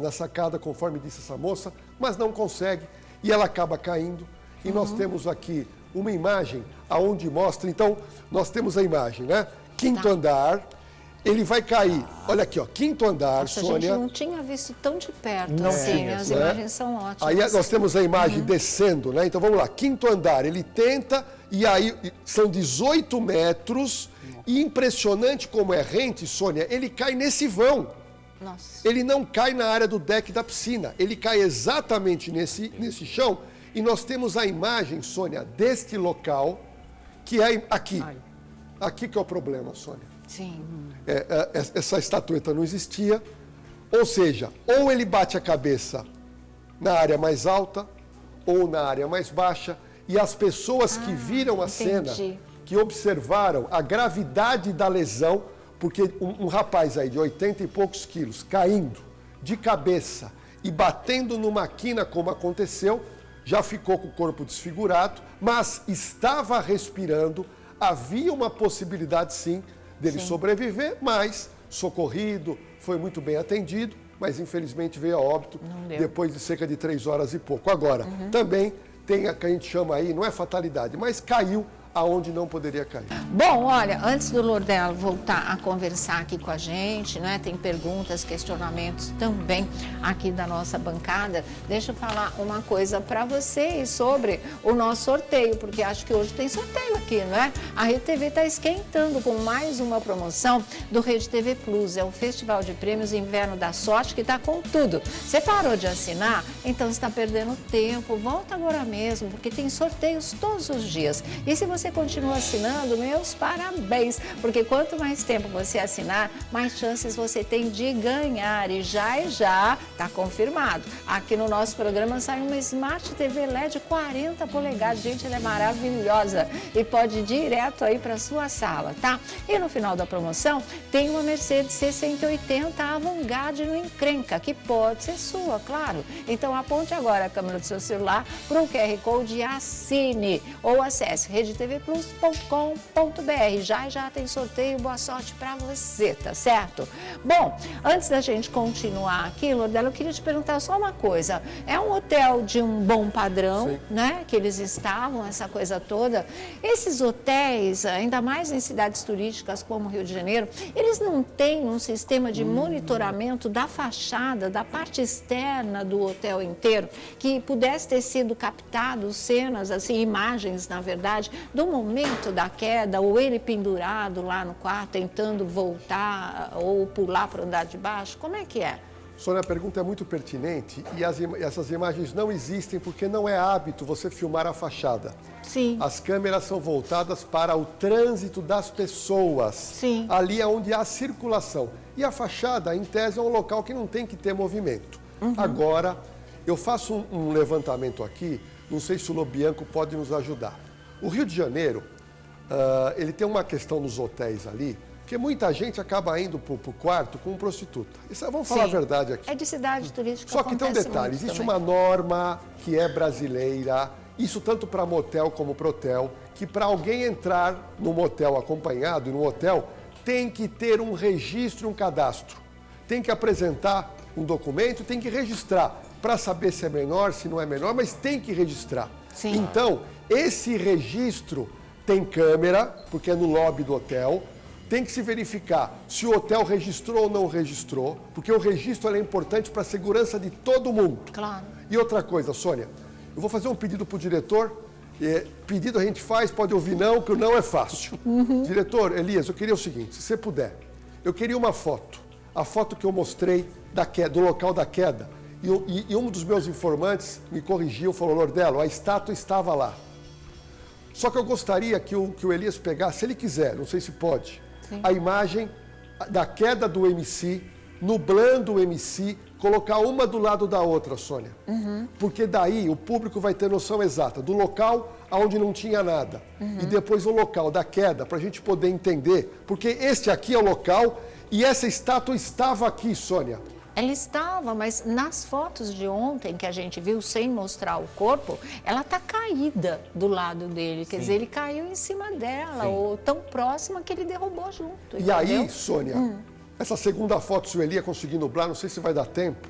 Speaker 3: na sacada, conforme disse essa moça, mas não consegue e ela acaba caindo. E nós temos aqui uma imagem aonde mostra, então, nós temos a imagem, né? Quinto andar, ele vai cair. Olha aqui, ó, quinto andar,
Speaker 1: Nossa,
Speaker 3: Sônia.
Speaker 1: a gente não tinha visto tão de perto
Speaker 3: Não
Speaker 1: assim,
Speaker 3: tinha,
Speaker 1: as
Speaker 3: né?
Speaker 1: imagens são ótimas.
Speaker 3: Aí nós temos a imagem descendo, né? Então vamos lá, quinto andar, ele tenta e aí são 18 metros e impressionante como é rente, Sônia, ele cai nesse vão.
Speaker 1: Nossa.
Speaker 3: Ele não cai na área do deck da piscina, ele cai exatamente nesse chão e nós temos a imagem, Sônia, deste local, que é aqui. Aqui que é o problema, Sônia.
Speaker 1: Sim.
Speaker 3: Essa estatueta não existia, ou seja, ou ele bate a cabeça na área mais alta ou na área mais baixa, e as pessoas que viram a
Speaker 1: entendi.
Speaker 3: cena, que observaram a gravidade da lesão, porque um rapaz aí de 80 e poucos quilos caindo de cabeça e batendo numa quina como aconteceu, já ficou com o corpo desfigurado, mas estava respirando, havia uma possibilidade sim dele sobreviver, mas socorrido, foi muito bem atendido, mas infelizmente veio a óbito depois de cerca de 3 horas e pouco. Agora, também tem a que a gente chama aí, não é fatalidade, mas caiu aonde não poderia cair.
Speaker 1: Bom, olha, antes do Lordelo voltar a conversar aqui com a gente, né? Tem perguntas, questionamentos também aqui da nossa bancada. Deixa eu falar uma coisa para vocês sobre o nosso sorteio, porque acho que hoje tem sorteio aqui, né? A Rede TV está esquentando com mais uma promoção do Rede TV Plus. É o Festival de Prêmios Inverno da Sorte que está com tudo. Você parou de assinar? Então você está perdendo tempo. Volta agora mesmo, porque tem sorteios todos os dias. E se você continua assinando, meus parabéns, porque quanto mais tempo você assinar, mais chances você tem de ganhar. E já está confirmado. Aqui no nosso programa sai uma Smart TV LED 40 polegadas. Gente, ela é maravilhosa e pode ir direto aí para sua sala, tá? E no final da promoção tem uma Mercedes C180 Avantgarde no encrenca, que pode ser sua, claro. Então aponte agora a câmera do seu celular para o QR Code e assine ou acesse redetvplus.com.br. Já tem sorteio, boa sorte para você, tá certo? Bom, antes da gente continuar aqui, Lordelo, eu queria te perguntar só uma coisa. É um hotel de um bom padrão,
Speaker 3: Sim.
Speaker 1: né? Que eles estavam, essa coisa toda. Esses hotéis, ainda mais em cidades turísticas como Rio de Janeiro, eles não têm um sistema de monitoramento da fachada, da parte externa do hotel inteiro, que pudesse ter sido captado cenas, assim, imagens, na verdade, do momento da queda, ou ele pendurado lá no quarto, tentando voltar ou pular para o andar de baixo? Como é que é?
Speaker 3: Sônia, a pergunta é muito pertinente e essas imagens não existem porque não é hábito você filmar a fachada.
Speaker 1: Sim.
Speaker 3: As câmeras são voltadas para o trânsito das pessoas.
Speaker 1: Sim.
Speaker 3: Ali é onde há circulação. E a fachada, em tese, é um local que não tem que ter movimento. Agora, eu faço um levantamento aqui, não sei se o Lobianco pode nos ajudar. O Rio de Janeiro, ele tem uma questão nos hotéis ali, porque muita gente acaba indo para o quarto com prostituta. Isso, vamos falar a verdade aqui.
Speaker 1: É de cidade turística.
Speaker 3: Só que tem um
Speaker 1: acontece
Speaker 3: detalhe,
Speaker 1: muito
Speaker 3: existe
Speaker 1: também.
Speaker 3: uma norma que é brasileira, isso tanto para motel como para hotel, que para alguém entrar no motel acompanhado, no hotel, tem que ter um registro, um cadastro. Tem que apresentar um documento, tem que registrar para saber se é menor, se não é menor, mas tem que registrar.
Speaker 1: Sim.
Speaker 3: Então, esse registro tem câmera, porque é no lobby do hotel, tem que se verificar se o hotel registrou ou não registrou, porque o registro é importante para a segurança de todo mundo.
Speaker 1: Claro.
Speaker 3: E outra coisa, Sônia, eu vou fazer um pedido para o diretor. Pedido a gente faz, pode ouvir não, que o não é fácil. Diretor, Elias, eu queria o seguinte, se você puder, eu queria uma foto, a foto que eu mostrei da queda, do local da queda, e um dos meus informantes me corrigiu, falou, Lordelo, a estátua estava lá. Só que eu gostaria que o Elias pegasse, se ele quiser, não sei se pode, sim, a imagem da queda do MC, nublando o MC, colocar uma do lado da outra, Sônia. Porque daí o público vai ter noção exata do local onde não tinha nada. E depois o local da queda, para a gente poder entender. Porque este aqui é o local e essa estátua estava aqui, Sônia.
Speaker 1: Ela estava, mas nas fotos de ontem que a gente viu, sem mostrar o corpo, ela está caída do lado dele. Quer dizer, ele caiu em cima dela, ou tão próxima que ele derrubou junto.
Speaker 3: E aí, Sônia, essa segunda foto, se o Elias conseguir nublar, não sei se vai dar tempo,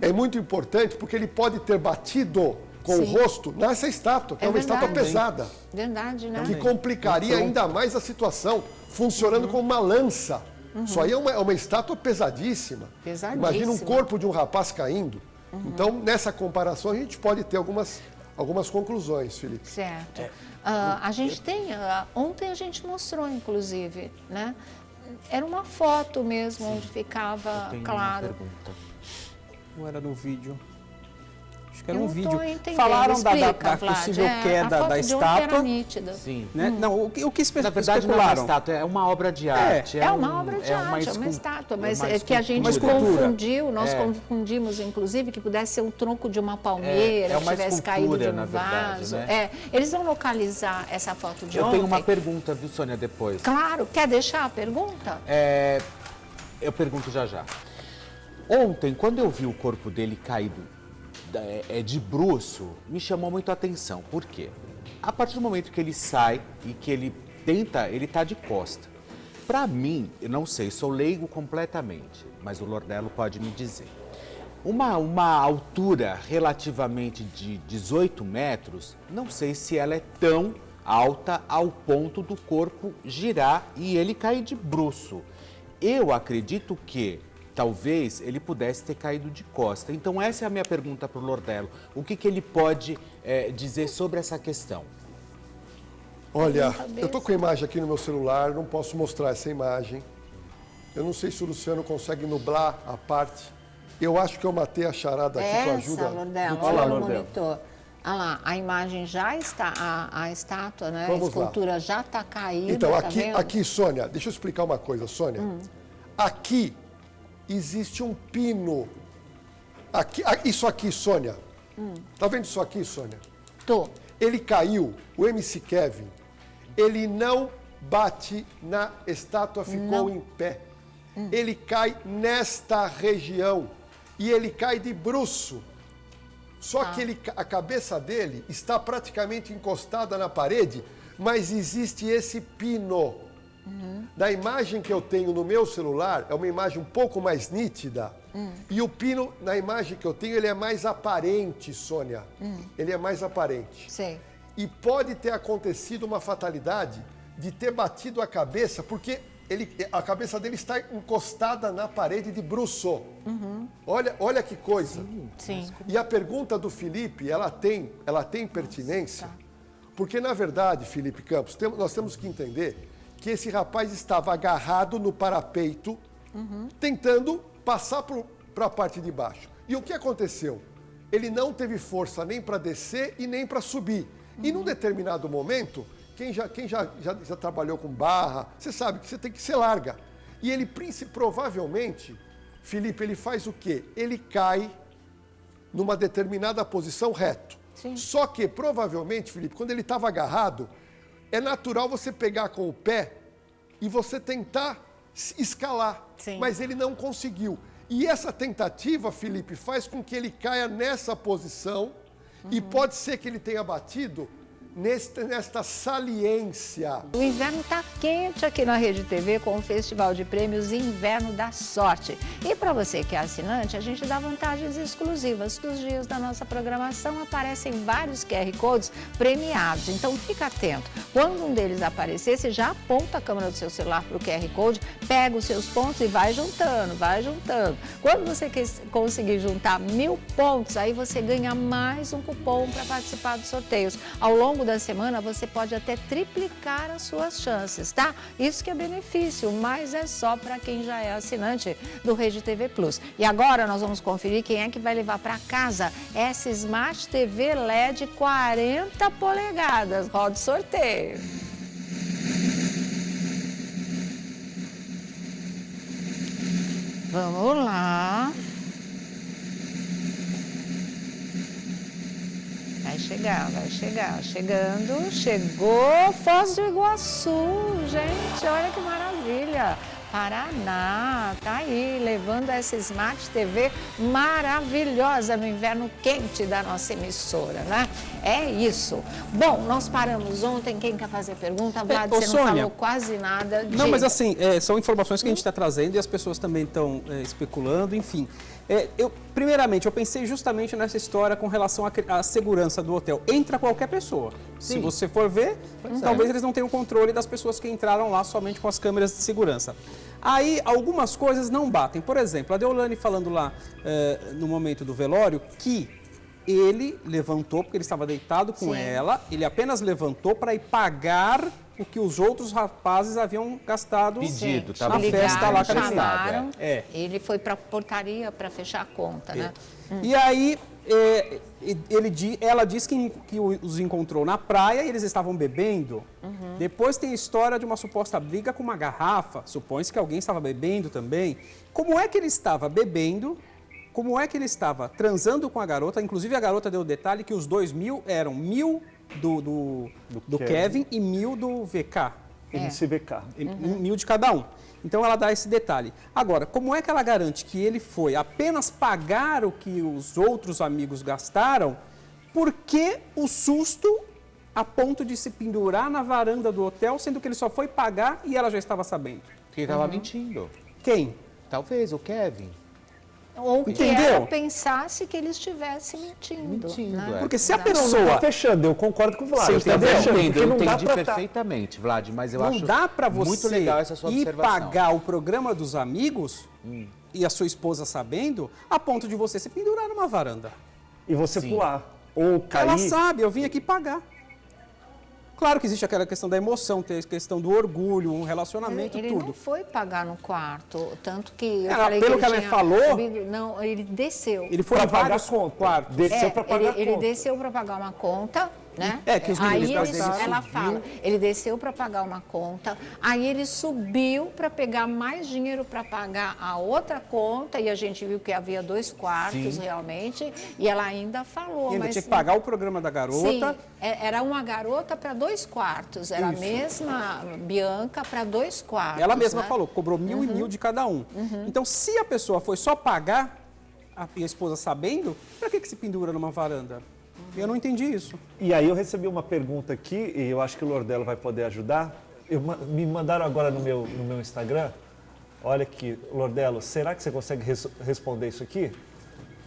Speaker 3: é muito importante porque ele pode ter batido com o rosto nessa estátua, que é uma estátua pesada.
Speaker 1: Verdade, né?
Speaker 3: Que complicaria ainda mais a situação, funcionando como uma lança. Isso aí é uma estátua pesadíssima.
Speaker 1: Pesadíssima.
Speaker 3: Imagina um corpo de um rapaz caindo. Então, nessa comparação, a gente pode ter algumas conclusões, Felipe.
Speaker 1: Certo. A gente tem, ontem a gente mostrou, inclusive, né? Era uma foto mesmo, onde ficava claro.
Speaker 2: Ou era no vídeo? Acho que era
Speaker 1: Eu
Speaker 2: um
Speaker 1: não tô
Speaker 2: vídeo.
Speaker 1: entendendo.
Speaker 2: Falaram
Speaker 1: Explica,
Speaker 2: da
Speaker 1: Vlad.
Speaker 2: possível queda
Speaker 1: a foto
Speaker 2: da
Speaker 1: de ontem era
Speaker 2: estátua.
Speaker 1: nítida.
Speaker 5: Sim.
Speaker 2: Né? Não, o que
Speaker 5: Na verdade, não é uma
Speaker 2: especularam?
Speaker 5: estátua, é uma obra de arte.
Speaker 1: É uma obra de arte, é uma estátua, mas
Speaker 5: uma
Speaker 1: é que a gente
Speaker 2: escultura.
Speaker 1: confundiu, nós confundimos, inclusive, que pudesse ser um tronco de uma palmeira,
Speaker 5: É
Speaker 1: que
Speaker 5: uma
Speaker 1: tivesse caído de
Speaker 5: escultura,
Speaker 1: um
Speaker 5: na verdade,
Speaker 1: vaso.
Speaker 5: né?
Speaker 1: Eles vão localizar essa foto de
Speaker 5: Eu
Speaker 1: ontem.
Speaker 5: tenho uma pergunta, viu, Sônia, depois.
Speaker 1: Claro, quer deixar a pergunta?
Speaker 5: Eu pergunto já já. Ontem, quando eu vi o corpo dele caído de bruço, me chamou muito a atenção. Por quê? A partir do momento que ele sai e que ele tenta, ele tá de costa. Para mim, eu não sei, sou leigo completamente, mas o Lordelo pode me dizer. Uma altura relativamente de 18 metros, não sei se ela é tão alta ao ponto do corpo girar e ele cair de bruço. Eu acredito que talvez ele pudesse ter caído de costa. Então essa é a minha pergunta para o Lordelo. O que ele pode dizer sobre essa questão?
Speaker 3: Olha, eu estou com a imagem aqui no meu celular, não posso mostrar essa imagem. Eu não sei se o Luciano consegue nublar a parte. Eu acho que eu matei a charada aqui com a ajuda
Speaker 1: Lordelo,
Speaker 3: do
Speaker 1: olha
Speaker 3: tio.
Speaker 1: o monitor. Olha lá, a imagem já está, a estátua, né?
Speaker 3: Vamos
Speaker 1: a escultura já está caída,
Speaker 3: Então,
Speaker 1: tá
Speaker 3: aqui,
Speaker 1: vendo?
Speaker 3: Sônia, deixa eu explicar uma coisa, Sônia. Aqui existe um pino. Isso aqui, Sônia. Tá vendo isso aqui, Sônia?
Speaker 1: Tô.
Speaker 3: Ele caiu, o MC Kevin, ele não bate na estátua, ficou em pé. Ele cai nesta região e ele cai de bruço. Só que a cabeça dele está praticamente encostada na parede, mas existe esse pino. Na imagem que eu tenho no meu celular, é uma imagem um pouco mais nítida, e o pino, na imagem que eu tenho, ele é mais aparente, Sônia. Ele é mais aparente.
Speaker 1: Sei.
Speaker 3: E pode ter acontecido uma fatalidade de ter batido a cabeça, porque a cabeça dele está encostada na parede de bruço. Olha que coisa.
Speaker 1: Sim.
Speaker 3: E a pergunta do Felipe, ela tem pertinência, porque na verdade, Felipe Campos, nós temos que entender que esse rapaz estava agarrado no parapeito, tentando passar para a parte de baixo. E o que aconteceu? Ele não teve força nem para descer e nem para subir. E num determinado momento, quem já trabalhou com barra, você sabe que você tem que ser larga. E ele provavelmente, Felipe, ele faz o quê? Ele cai numa determinada posição reto.
Speaker 1: Sim.
Speaker 3: Só que provavelmente, Felipe, quando ele estava agarrado, é natural você pegar com o pé e você tentar escalar.
Speaker 1: Sim.
Speaker 3: Mas ele não conseguiu. E essa tentativa, Felipe, faz com que ele caia nessa posição E pode ser que ele tenha batido nesta saliência.
Speaker 1: O inverno está quente aqui na Rede TV com o Festival de Prêmios Inverno da Sorte. E para você que é assinante, a gente dá vantagens exclusivas. Nos dias da nossa programação aparecem vários QR Codes premiados, então fica atento. Quando um deles aparecer, você já aponta a câmera do seu celular para o QR Code, pega os seus pontos e vai juntando, vai juntando. Quando você conseguir juntar 1000 pontos, aí você ganha mais um cupom para participar dos sorteios. Ao longo da semana, você pode até triplicar as suas chances, tá? Isso que é benefício, mas é só para quem já é assinante do Rede TV Plus. E agora nós vamos conferir quem é que vai levar para casa essa Smart TV LED 40 polegadas. Roda o sorteio. Vamos lá. Vai chegar, vai chegar. Chegando, chegou Foz do Iguaçu, gente, olha que maravilha. Paraná, tá aí, levando essa Smart TV maravilhosa no inverno quente da nossa emissora, né? É isso. Bom, nós paramos ontem, quem quer fazer pergunta? Vlad, você não falou quase nada.
Speaker 2: Não, mas assim, são informações que a gente está trazendo e as pessoas também estão especulando, enfim. Primeiramente, eu pensei justamente nessa história com relação à segurança do hotel. Entra qualquer pessoa. Sim. Se você for ver, talvez eles não tenham controle das pessoas que entraram lá somente com as câmeras de segurança. Aí, algumas coisas não batem. Por exemplo, a Deolane falando lá no momento do velório que ele levantou, porque ele estava deitado com ela, ele apenas levantou para ir pagar o que os outros rapazes haviam gastado na festa lá que
Speaker 1: chamaram, ele foi para a portaria para fechar a conta, né?
Speaker 2: E aí, ela disse que os encontrou na praia e eles estavam bebendo. Depois tem a história de uma suposta briga com uma garrafa, supõe-se que alguém estava bebendo também. Como é que ele estava bebendo? Como é que ele estava transando com a garota? Inclusive a garota deu o detalhe que os 2.000 eram 1.000 do Kevin e 1.000 do VK.
Speaker 4: MCVK.
Speaker 2: 1.000 de cada um. Então ela dá esse detalhe. Agora, como é que ela garante que ele foi apenas pagar o que os outros amigos gastaram? Por que o susto a ponto de se pendurar na varanda do hotel, sendo que ele só foi pagar e ela já estava sabendo?
Speaker 5: Porque ele estava mentindo.
Speaker 2: Quem?
Speaker 5: Talvez o Kevin.
Speaker 1: Ou que ela pensasse que ele estivesse mentindo. Né?
Speaker 2: Porque se a pessoa...
Speaker 4: Não, tá fechando, eu concordo com o Vlad.
Speaker 5: Eu entendi perfeitamente, Vlad, mas eu acho
Speaker 2: não dá para você
Speaker 5: muito legal essa sua
Speaker 2: ir
Speaker 5: observação.
Speaker 2: pagar o programa dos amigos e a sua esposa sabendo, a ponto de você se pendurar numa varanda.
Speaker 4: E você pular, ou cair.
Speaker 2: Ela sabe, eu vim aqui pagar. Claro que existe aquela questão da emoção, tem a questão do orgulho, um relacionamento,
Speaker 1: ele
Speaker 2: tudo.
Speaker 1: Ele não foi pagar no quarto, tanto que eu falei
Speaker 2: pelo
Speaker 1: que
Speaker 2: ela falou...
Speaker 1: Não, ele desceu.
Speaker 2: Ele foi para vários quartos.
Speaker 4: Desceu para pagar a conta.
Speaker 1: Ele desceu para pagar uma conta, né?
Speaker 2: Que os meninos
Speaker 1: ela fala, ele desceu para pagar uma conta, aí ele subiu para pegar mais dinheiro para pagar a outra conta, e a gente viu que havia 2 quartos realmente, e ela ainda falou.
Speaker 2: E ainda tinha que pagar o programa da garota.
Speaker 1: Sim, era uma garota para 2 quartos, era a mesma Bianca para 2 quartos.
Speaker 2: Ela mesma falou, cobrou 1.000 e 1.000 de cada um. Então, se a pessoa foi só pagar, e a esposa sabendo, para que se pendura numa varanda? Eu não entendi isso.
Speaker 4: E aí eu recebi uma pergunta aqui, e eu acho que o Lordello vai poder ajudar. Me mandaram agora no meu Instagram. Olha aqui, Lordello, será que você consegue responder isso aqui?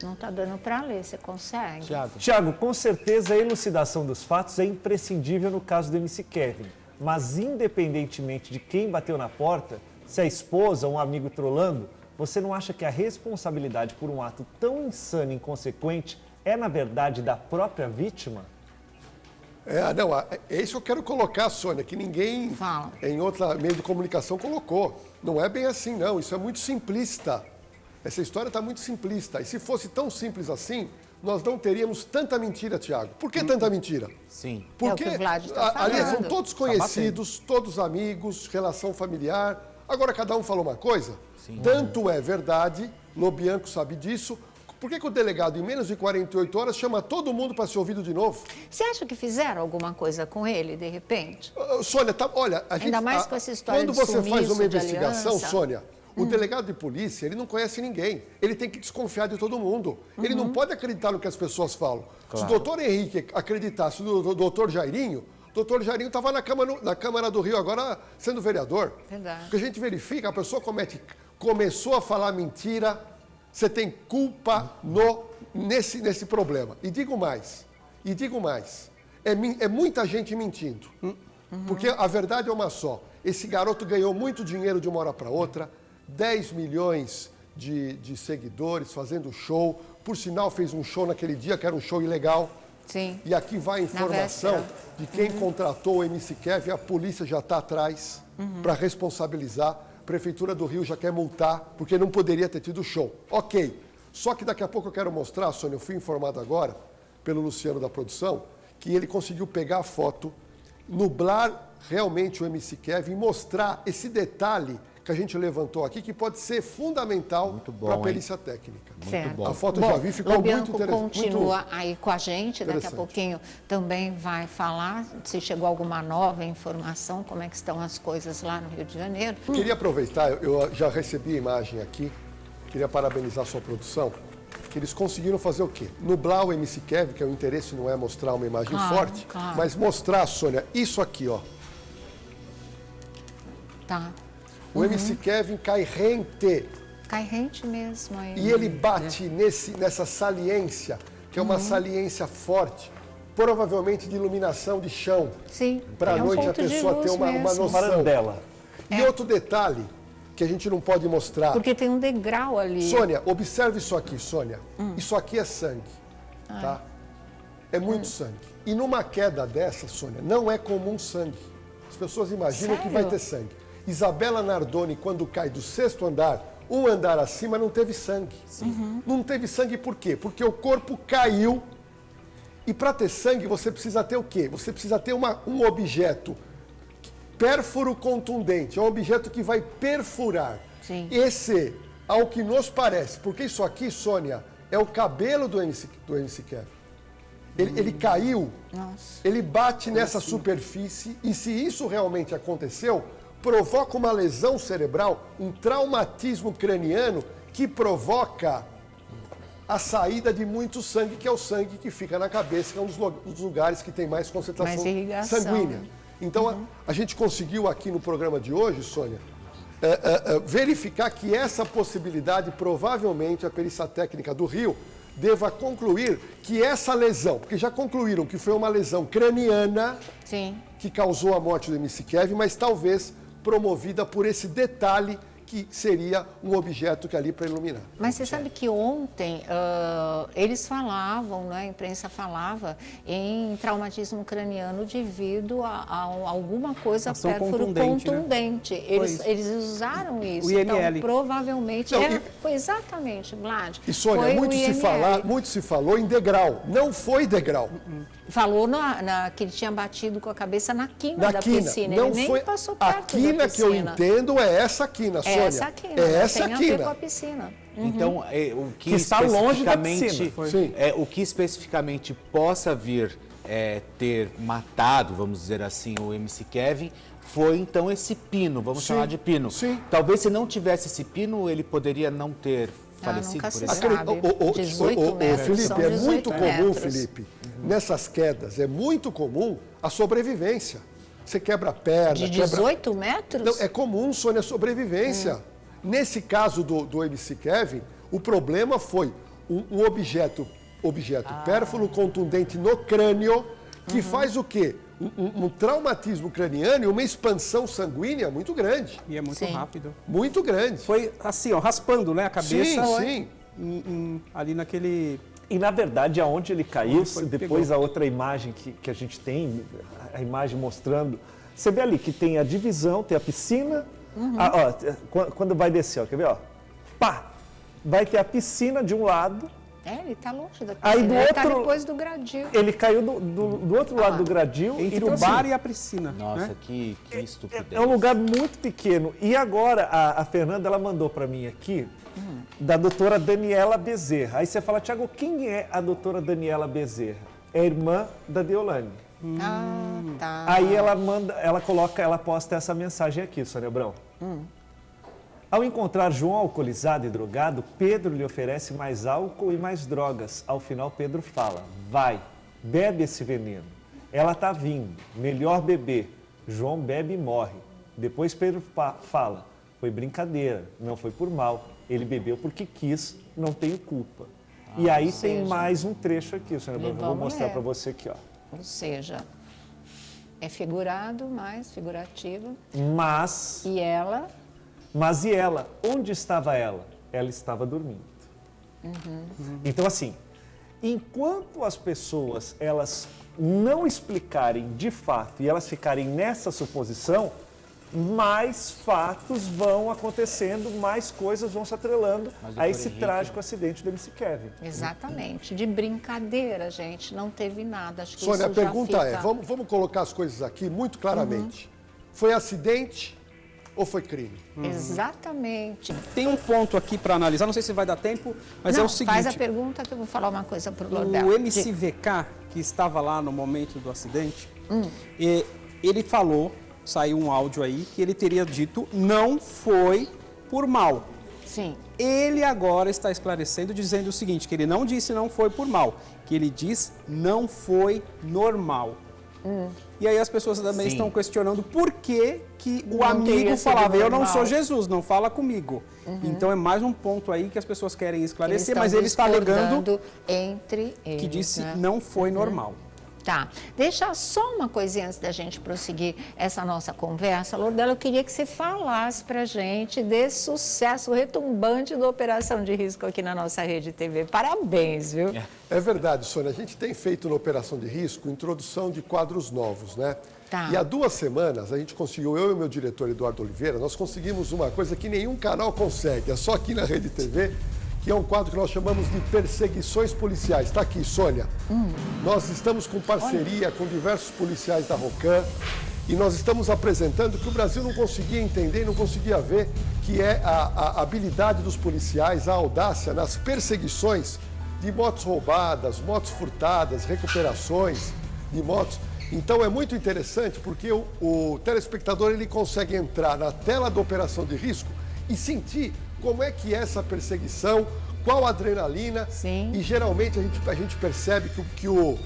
Speaker 1: Não está dando para ler, você consegue?
Speaker 4: Tiago, com certeza a elucidação dos fatos é imprescindível no caso do MC Kevin. Mas independentemente de quem bateu na porta, se a esposa ou um amigo trolando, você não acha que a responsabilidade por um ato tão insano e inconsequente é, na verdade, da própria vítima?
Speaker 3: É isso que eu quero colocar, Sônia, que ninguém em outro meio de comunicação colocou. Não é bem assim, não. Isso é muito simplista. Essa história está muito simplista. E se fosse tão simples assim, nós não teríamos tanta mentira, Tiago. Por que tanta mentira?
Speaker 5: Sim.
Speaker 3: Porque
Speaker 1: é o que o Vlad está falando.
Speaker 3: Ali são todos conhecidos, todos amigos, relação familiar. Agora, cada um falou uma coisa. Sim. Tanto é verdade, Lobianco sabe disso. Por que o delegado, em menos de 48 horas, chama todo mundo para ser ouvido de novo?
Speaker 1: Você acha que fizeram alguma coisa com ele, de repente?
Speaker 3: Sônia, olha...
Speaker 1: Ainda mais com essa história
Speaker 3: quando você faz uma investigação, Sônia, O delegado de polícia, ele não conhece ninguém. Ele tem que desconfiar de todo mundo. Ele não pode acreditar no que as pessoas falam. Claro. Se o doutor Henrique acreditasse no doutor Jairinho, o doutor Jairinho estava na Câmara do Rio agora sendo vereador.
Speaker 1: Verdade.
Speaker 3: Porque a gente verifica, a pessoa começou a falar mentira, você tem culpa nesse problema. E digo mais, é muita gente mentindo. Porque a verdade é uma só. Esse garoto ganhou muito dinheiro de uma hora para outra, 10 milhões de seguidores fazendo show. Por sinal, fez um show naquele dia que era um show ilegal.
Speaker 1: Sim.
Speaker 3: E aqui vai a informação de quem contratou o MC Kevin. A polícia já está atrás para responsabilizar. A Prefeitura do Rio já quer multar, porque não poderia ter tido show. Ok. Só que daqui a pouco eu quero mostrar, Sônia, eu fui informado agora pelo Luciano da produção, que ele conseguiu pegar a foto, nublar realmente o MC Kevin e mostrar esse detalhe que a gente levantou aqui, que pode ser fundamental para a perícia técnica.
Speaker 1: Certo.
Speaker 3: Bom. A foto eu já vi, ficou muito interessante.
Speaker 1: Continua aí com a gente, daqui a pouquinho também vai falar se chegou alguma nova informação, como é que estão as coisas lá no Rio de Janeiro.
Speaker 3: Queria aproveitar, eu já recebi a imagem aqui, queria parabenizar a sua produção, que eles conseguiram fazer o quê? Nublar o MC Kevin, que o interesse não é mostrar uma imagem forte, mas mostrar, Sônia, isso aqui, ó.
Speaker 1: Tá.
Speaker 3: O MC Kevin cai rente.
Speaker 1: Cai rente mesmo. Aí.
Speaker 3: E ele bate nessa saliência, que é uma saliência forte, provavelmente de iluminação de chão.
Speaker 1: Sim.
Speaker 3: Para a noite a pessoa ter uma noção.
Speaker 4: Dela.
Speaker 3: E outro detalhe que a gente não pode mostrar.
Speaker 1: Porque tem um degrau ali.
Speaker 3: Sônia, observe isso aqui, Sônia. Isso aqui é sangue, tá? É muito sangue. E numa queda dessa, Sônia, não é comum sangue. As pessoas imaginam que vai ter sangue. Isabela Nardoni, quando cai do 6º andar, um andar acima, não teve sangue. Não teve sangue por quê? Porque o corpo caiu. E para ter sangue, você precisa ter o quê? Você precisa ter um objeto pérfuro contundente. É um objeto que vai perfurar.
Speaker 1: Sim.
Speaker 3: Esse, ao que nos parece, porque isso aqui, Sônia, é o cabelo do MC Kevin. Ele caiu, ele bate nessa superfície, e se isso realmente aconteceu, provoca uma lesão cerebral, um traumatismo craniano que provoca a saída de muito sangue, que é o sangue que fica na cabeça, que é um dos lugares que tem mais concentração sanguínea. Então, a gente conseguiu aqui no programa de hoje, Sônia, verificar que essa possibilidade, provavelmente, a perícia técnica do Rio deva concluir que essa lesão, porque já concluíram que foi uma lesão craniana que causou a morte do MC Kevin, mas talvez promovida por esse detalhe que seria um objeto que ali para iluminar.
Speaker 1: Mas você sabe que ontem eles falavam, né, a imprensa falava em traumatismo craniano devido a alguma coisa pérfuro contundente. Né? Eles usaram isso.
Speaker 2: O IML.
Speaker 1: Então, provavelmente foi exatamente, Vlad.
Speaker 3: E Sônia, muito se falou em degrau. Não foi degrau.
Speaker 1: Falou que ele tinha batido com a cabeça na quina da piscina.
Speaker 3: Não
Speaker 1: ele nem
Speaker 3: foi
Speaker 1: passou perto
Speaker 3: a quina
Speaker 1: da piscina.
Speaker 3: Que eu entendo é essa quina, Sônia.
Speaker 1: Essa quina.
Speaker 3: É essa
Speaker 1: tem
Speaker 3: quina.
Speaker 1: A ver com a piscina.
Speaker 5: Então, o que
Speaker 4: está longe da piscina.
Speaker 5: O que especificamente possa vir ter matado, vamos dizer assim, o MC Kevin, foi então esse pino, vamos chamar de pino.
Speaker 3: Sim.
Speaker 5: Talvez se não tivesse esse pino, ele poderia não ter falecido
Speaker 1: nunca
Speaker 5: por
Speaker 1: se
Speaker 5: isso.
Speaker 1: sabe. 18 metros,
Speaker 3: Felipe,
Speaker 1: são
Speaker 3: é
Speaker 1: 18
Speaker 3: muito comum,
Speaker 1: metros.
Speaker 3: Felipe, nessas quedas, é muito comum a sobrevivência. Você quebra a perna.
Speaker 1: De 18 metros?
Speaker 3: Não, é comum, Sônia, a sobrevivência. Nesse caso do MC Kevin, o problema foi um objeto pérfuro contundente no crânio, que faz o quê? Um traumatismo craniano e uma expansão sanguínea muito grande.
Speaker 2: E é muito rápido.
Speaker 3: Muito grande.
Speaker 2: Foi assim, ó, raspando, né, a cabeça.
Speaker 3: Sim.
Speaker 2: Ali naquele...
Speaker 4: E, na verdade, aonde ele caiu, depois a outra imagem que a gente tem, a imagem mostrando, você vê ali que tem a divisão, tem a piscina, quando vai descer, ó, quer ver, ó, pá, vai ter a piscina de um lado.
Speaker 1: Ele está longe da piscina,
Speaker 4: aí
Speaker 1: ele está depois do gradil.
Speaker 4: Ele caiu do outro lado do gradil.
Speaker 2: Entre o bar e a piscina.
Speaker 5: Nossa,
Speaker 2: né?
Speaker 5: que estupidez.
Speaker 4: É um lugar muito pequeno. E agora, a Fernanda, ela mandou para mim aqui, da doutora Daniela Bezerra. Aí você fala, Thiago, quem é a doutora Daniela Bezerra? É a irmã da Deolane.
Speaker 1: Tá.
Speaker 4: Aí ela posta essa mensagem aqui, Sônia Abrão. Ao encontrar João alcoolizado e drogado, Pedro lhe oferece mais álcool e mais drogas. Ao final, Pedro fala: vai, bebe esse veneno. Ela está vindo, melhor beber. João bebe e morre. Depois Pedro fala: foi brincadeira, não foi por mal. Ele bebeu porque quis, não tenho culpa. E aí tem mais um trecho aqui, senhora. Vou mostrar para você aqui, ó.
Speaker 1: Ou seja, é figurado, mais figurativo.
Speaker 4: Mas e ela, onde estava ela? Ela estava dormindo. Então, assim, enquanto as pessoas, elas não explicarem de fato e elas ficarem nessa suposição, mais fatos vão acontecendo, mais coisas vão se atrelando a esse trágico acidente do MC Kevin.
Speaker 1: Exatamente. De brincadeira, gente, não teve nada. Acho que
Speaker 3: Sônia,
Speaker 1: isso
Speaker 3: a pergunta
Speaker 1: já fica...
Speaker 3: vamos colocar as coisas aqui muito claramente. Foi acidente ou foi crime?
Speaker 1: Exatamente.
Speaker 2: Tem um ponto aqui para analisar, não sei se vai dar tempo, mas é o seguinte...
Speaker 1: Faz a pergunta que eu vou falar uma coisa para o Lordelo.
Speaker 2: O MCVK, que estava lá no momento do acidente, ele falou, saiu um áudio aí, que ele teria dito não foi por mal.
Speaker 1: Sim.
Speaker 2: Ele agora está esclarecendo, dizendo o seguinte, que ele não disse não foi por mal, que ele diz não foi normal. E aí as pessoas também estão questionando por que o amigo falava, eu não sou Jesus, não fala comigo. Então é mais um ponto aí que as pessoas querem esclarecer, mas ele está alegando
Speaker 1: entre eles,
Speaker 2: que disse não foi normal.
Speaker 1: Tá, deixa só uma coisinha antes da gente prosseguir essa nossa conversa. Lordelo, eu queria que você falasse pra gente desse sucesso retumbante da Operação de Risco aqui na nossa Rede TV. Parabéns, viu?
Speaker 3: É verdade, Sônia. A gente tem feito na Operação de Risco introdução de quadros novos, né?
Speaker 1: Tá.
Speaker 3: E há 2 semanas a gente conseguiu, eu e meu diretor Eduardo Oliveira, nós conseguimos uma coisa que nenhum canal consegue, é só aqui na Rede TV, que é um quadro que nós chamamos de perseguições policiais. Está aqui, Sônia. Nós estamos com parceria com diversos policiais da Rocan e nós estamos apresentando que o Brasil não conseguia entender e não conseguia ver, que é a habilidade dos policiais, a audácia nas perseguições de motos roubadas, motos furtadas, recuperações de motos. Então é muito interessante porque o telespectador ele consegue entrar na tela da Operação de Risco e sentir como é que é essa perseguição, qual a adrenalina.
Speaker 1: Sim.
Speaker 3: E geralmente a gente percebe que o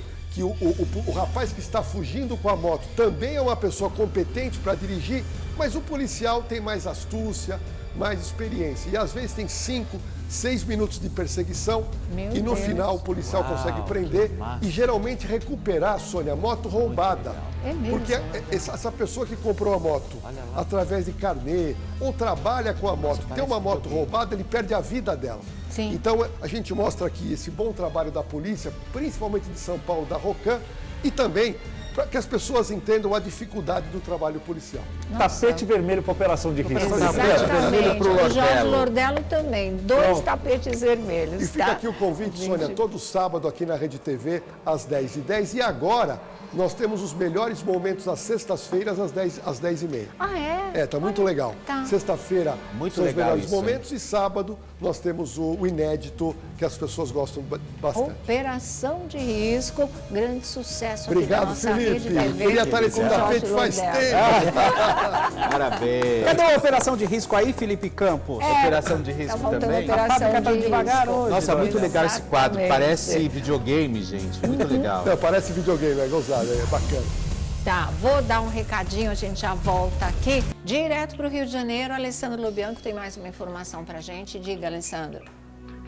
Speaker 3: rapaz que está fugindo com a moto também é uma pessoa competente para dirigir, mas o policial tem mais astúcia, mais experiência. E às vezes tem 5, 6 minutos de perseguição e no final o policial consegue prender e geralmente recuperar, Sônia, a moto roubada.
Speaker 1: É mesmo?
Speaker 3: Porque essa pessoa que comprou a moto através de carnê ou trabalha com a moto, tem uma moto roubada, ele perde a vida dela.
Speaker 1: Sim.
Speaker 3: Então a gente mostra aqui esse bom trabalho da polícia, principalmente de São Paulo, da Rocan, e também para que as pessoas entendam a dificuldade do trabalho policial.
Speaker 4: Tapete vermelho para Operação de Risco.
Speaker 1: Exatamente. O Jorge Lordelo também. 2 tapetes vermelhos.
Speaker 3: E fica aqui o convite, Sônia, todo sábado aqui na Rede TV, às 10h10. E agora, nós temos os melhores momentos às sextas-feiras, às 10h30.
Speaker 1: Ah, é?
Speaker 3: Tá muito legal.
Speaker 1: Tá.
Speaker 3: Sexta-feira
Speaker 5: Muito
Speaker 3: são os
Speaker 5: legal
Speaker 3: melhores
Speaker 5: isso,
Speaker 3: momentos e sábado nós temos o inédito, que as pessoas gostam bastante.
Speaker 1: Operação de Risco, grande sucesso
Speaker 3: Obrigado,
Speaker 1: aqui na nossa
Speaker 3: Felipe.
Speaker 1: Rede TV.
Speaker 3: Queria estar nesse
Speaker 1: Jorge
Speaker 3: tapete faz
Speaker 1: Lordelo.
Speaker 3: tempo.
Speaker 5: Parabéns.
Speaker 2: Cadê a operação de risco aí, Felipe Campos?
Speaker 5: Operação de risco
Speaker 1: Tá faltando
Speaker 5: também.
Speaker 1: operação
Speaker 2: A fábrica tá
Speaker 1: de
Speaker 2: devagar
Speaker 1: risco.
Speaker 2: hoje.
Speaker 5: Nossa, muito legal esse quadro.
Speaker 1: Exatamente.
Speaker 5: Parece videogame, gente. Muito legal.
Speaker 3: Não, parece videogame, é gozado, é bacana.
Speaker 1: Tá, vou dar um recadinho, a gente já volta aqui. Direto para o Rio de Janeiro, Alessandro Lobianco tem mais uma informação pra gente. Diga, Alessandro.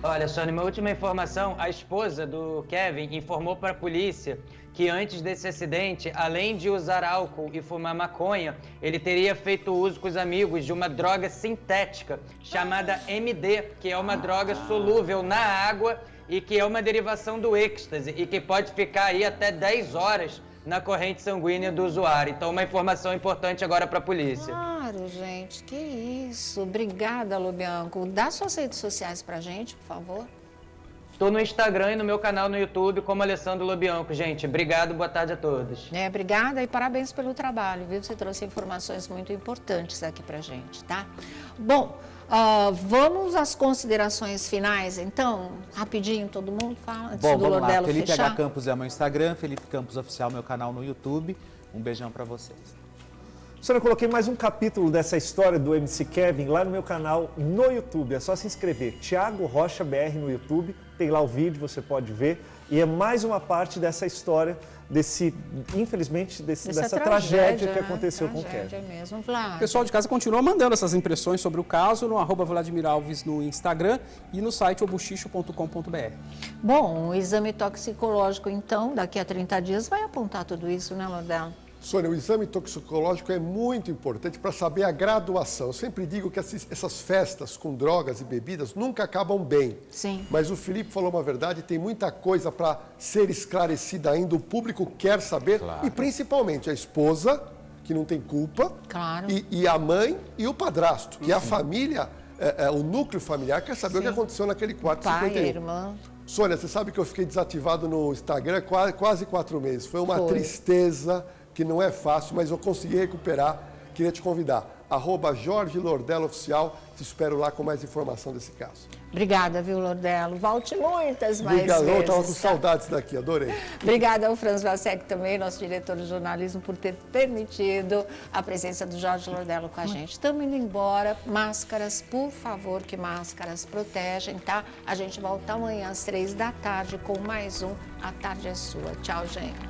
Speaker 7: Olha, Sônia, minha última informação, a esposa do Kevin informou para a polícia que antes desse acidente, além de usar álcool e fumar maconha, ele teria feito uso com os amigos de uma droga sintética chamada MD, que é uma droga solúvel na água e que é uma derivação do êxtase e que pode ficar aí até 10 horas na corrente sanguínea do usuário. Então, uma informação importante agora para a polícia.
Speaker 1: Claro, gente, que isso. Obrigada, Lobianco. Dá suas redes sociais pra gente, por favor.
Speaker 7: Estou no Instagram e no meu canal no YouTube como Alessandro Lobianco. Gente, obrigado, boa tarde a todos.
Speaker 1: Obrigada e parabéns pelo trabalho, viu? Você trouxe informações muito importantes aqui pra gente, tá? Bom, vamos às considerações finais, então? Rapidinho, todo mundo fala, antes
Speaker 5: Bom,
Speaker 1: do
Speaker 5: vamos lá.
Speaker 1: Lordelo
Speaker 5: Felipe
Speaker 1: fechar.
Speaker 5: H. Campos é meu Instagram, Felipe Campos Oficial, meu canal no YouTube. Um beijão pra vocês.
Speaker 4: Sônia, eu coloquei mais um capítulo dessa história do MC Kevin lá no meu canal no YouTube. É só se inscrever, Thiago Rocha BR no YouTube. Tem lá o vídeo, você pode ver. E é mais uma parte dessa história, infelizmente, dessa tragédia que aconteceu com o Kevin.
Speaker 1: Mesmo, Vlad.
Speaker 2: O pessoal de casa continua mandando essas impressões sobre o caso no @Vladimir Alves no Instagram e no site obuchicho.com.br.
Speaker 1: Bom, o exame toxicológico, então, daqui a 30 dias vai apontar tudo isso, né, Lordelo?
Speaker 3: Sônia, o exame toxicológico é muito importante para saber a graduação. Eu sempre digo que essas festas com drogas e bebidas nunca acabam bem.
Speaker 1: Sim.
Speaker 3: Mas o Felipe falou uma verdade, tem muita coisa para ser esclarecida ainda, o público quer saber,
Speaker 5: Claro.
Speaker 3: e principalmente a esposa, que não tem culpa,
Speaker 1: Claro.
Speaker 3: e a mãe e o padrasto, e a família, o núcleo familiar quer saber o que aconteceu naquele quarto
Speaker 1: Pai,
Speaker 3: 51.
Speaker 1: a irmã.
Speaker 3: Sônia, você sabe que eu fiquei desativado no Instagram quase 4 meses. Foi uma
Speaker 1: Foi.
Speaker 3: tristeza que não é fácil, mas eu consegui recuperar. Queria te convidar. @Jorge Lordello Oficial. Te espero lá com mais informação desse caso.
Speaker 1: Obrigada, viu, Lordello? Volte muitas mais
Speaker 3: Obrigado. Eu
Speaker 1: vezes.
Speaker 3: estava com
Speaker 1: tá?
Speaker 3: saudades daqui, adorei.
Speaker 1: Obrigada ao Franz Vasek também, nosso diretor de jornalismo, por ter permitido a presença do Jorge Lordello com a gente. Estamos indo embora. Máscaras, por favor, que máscaras protegem, tá? A gente volta amanhã às 3 da tarde com mais um A Tarde é Sua. Tchau, gente.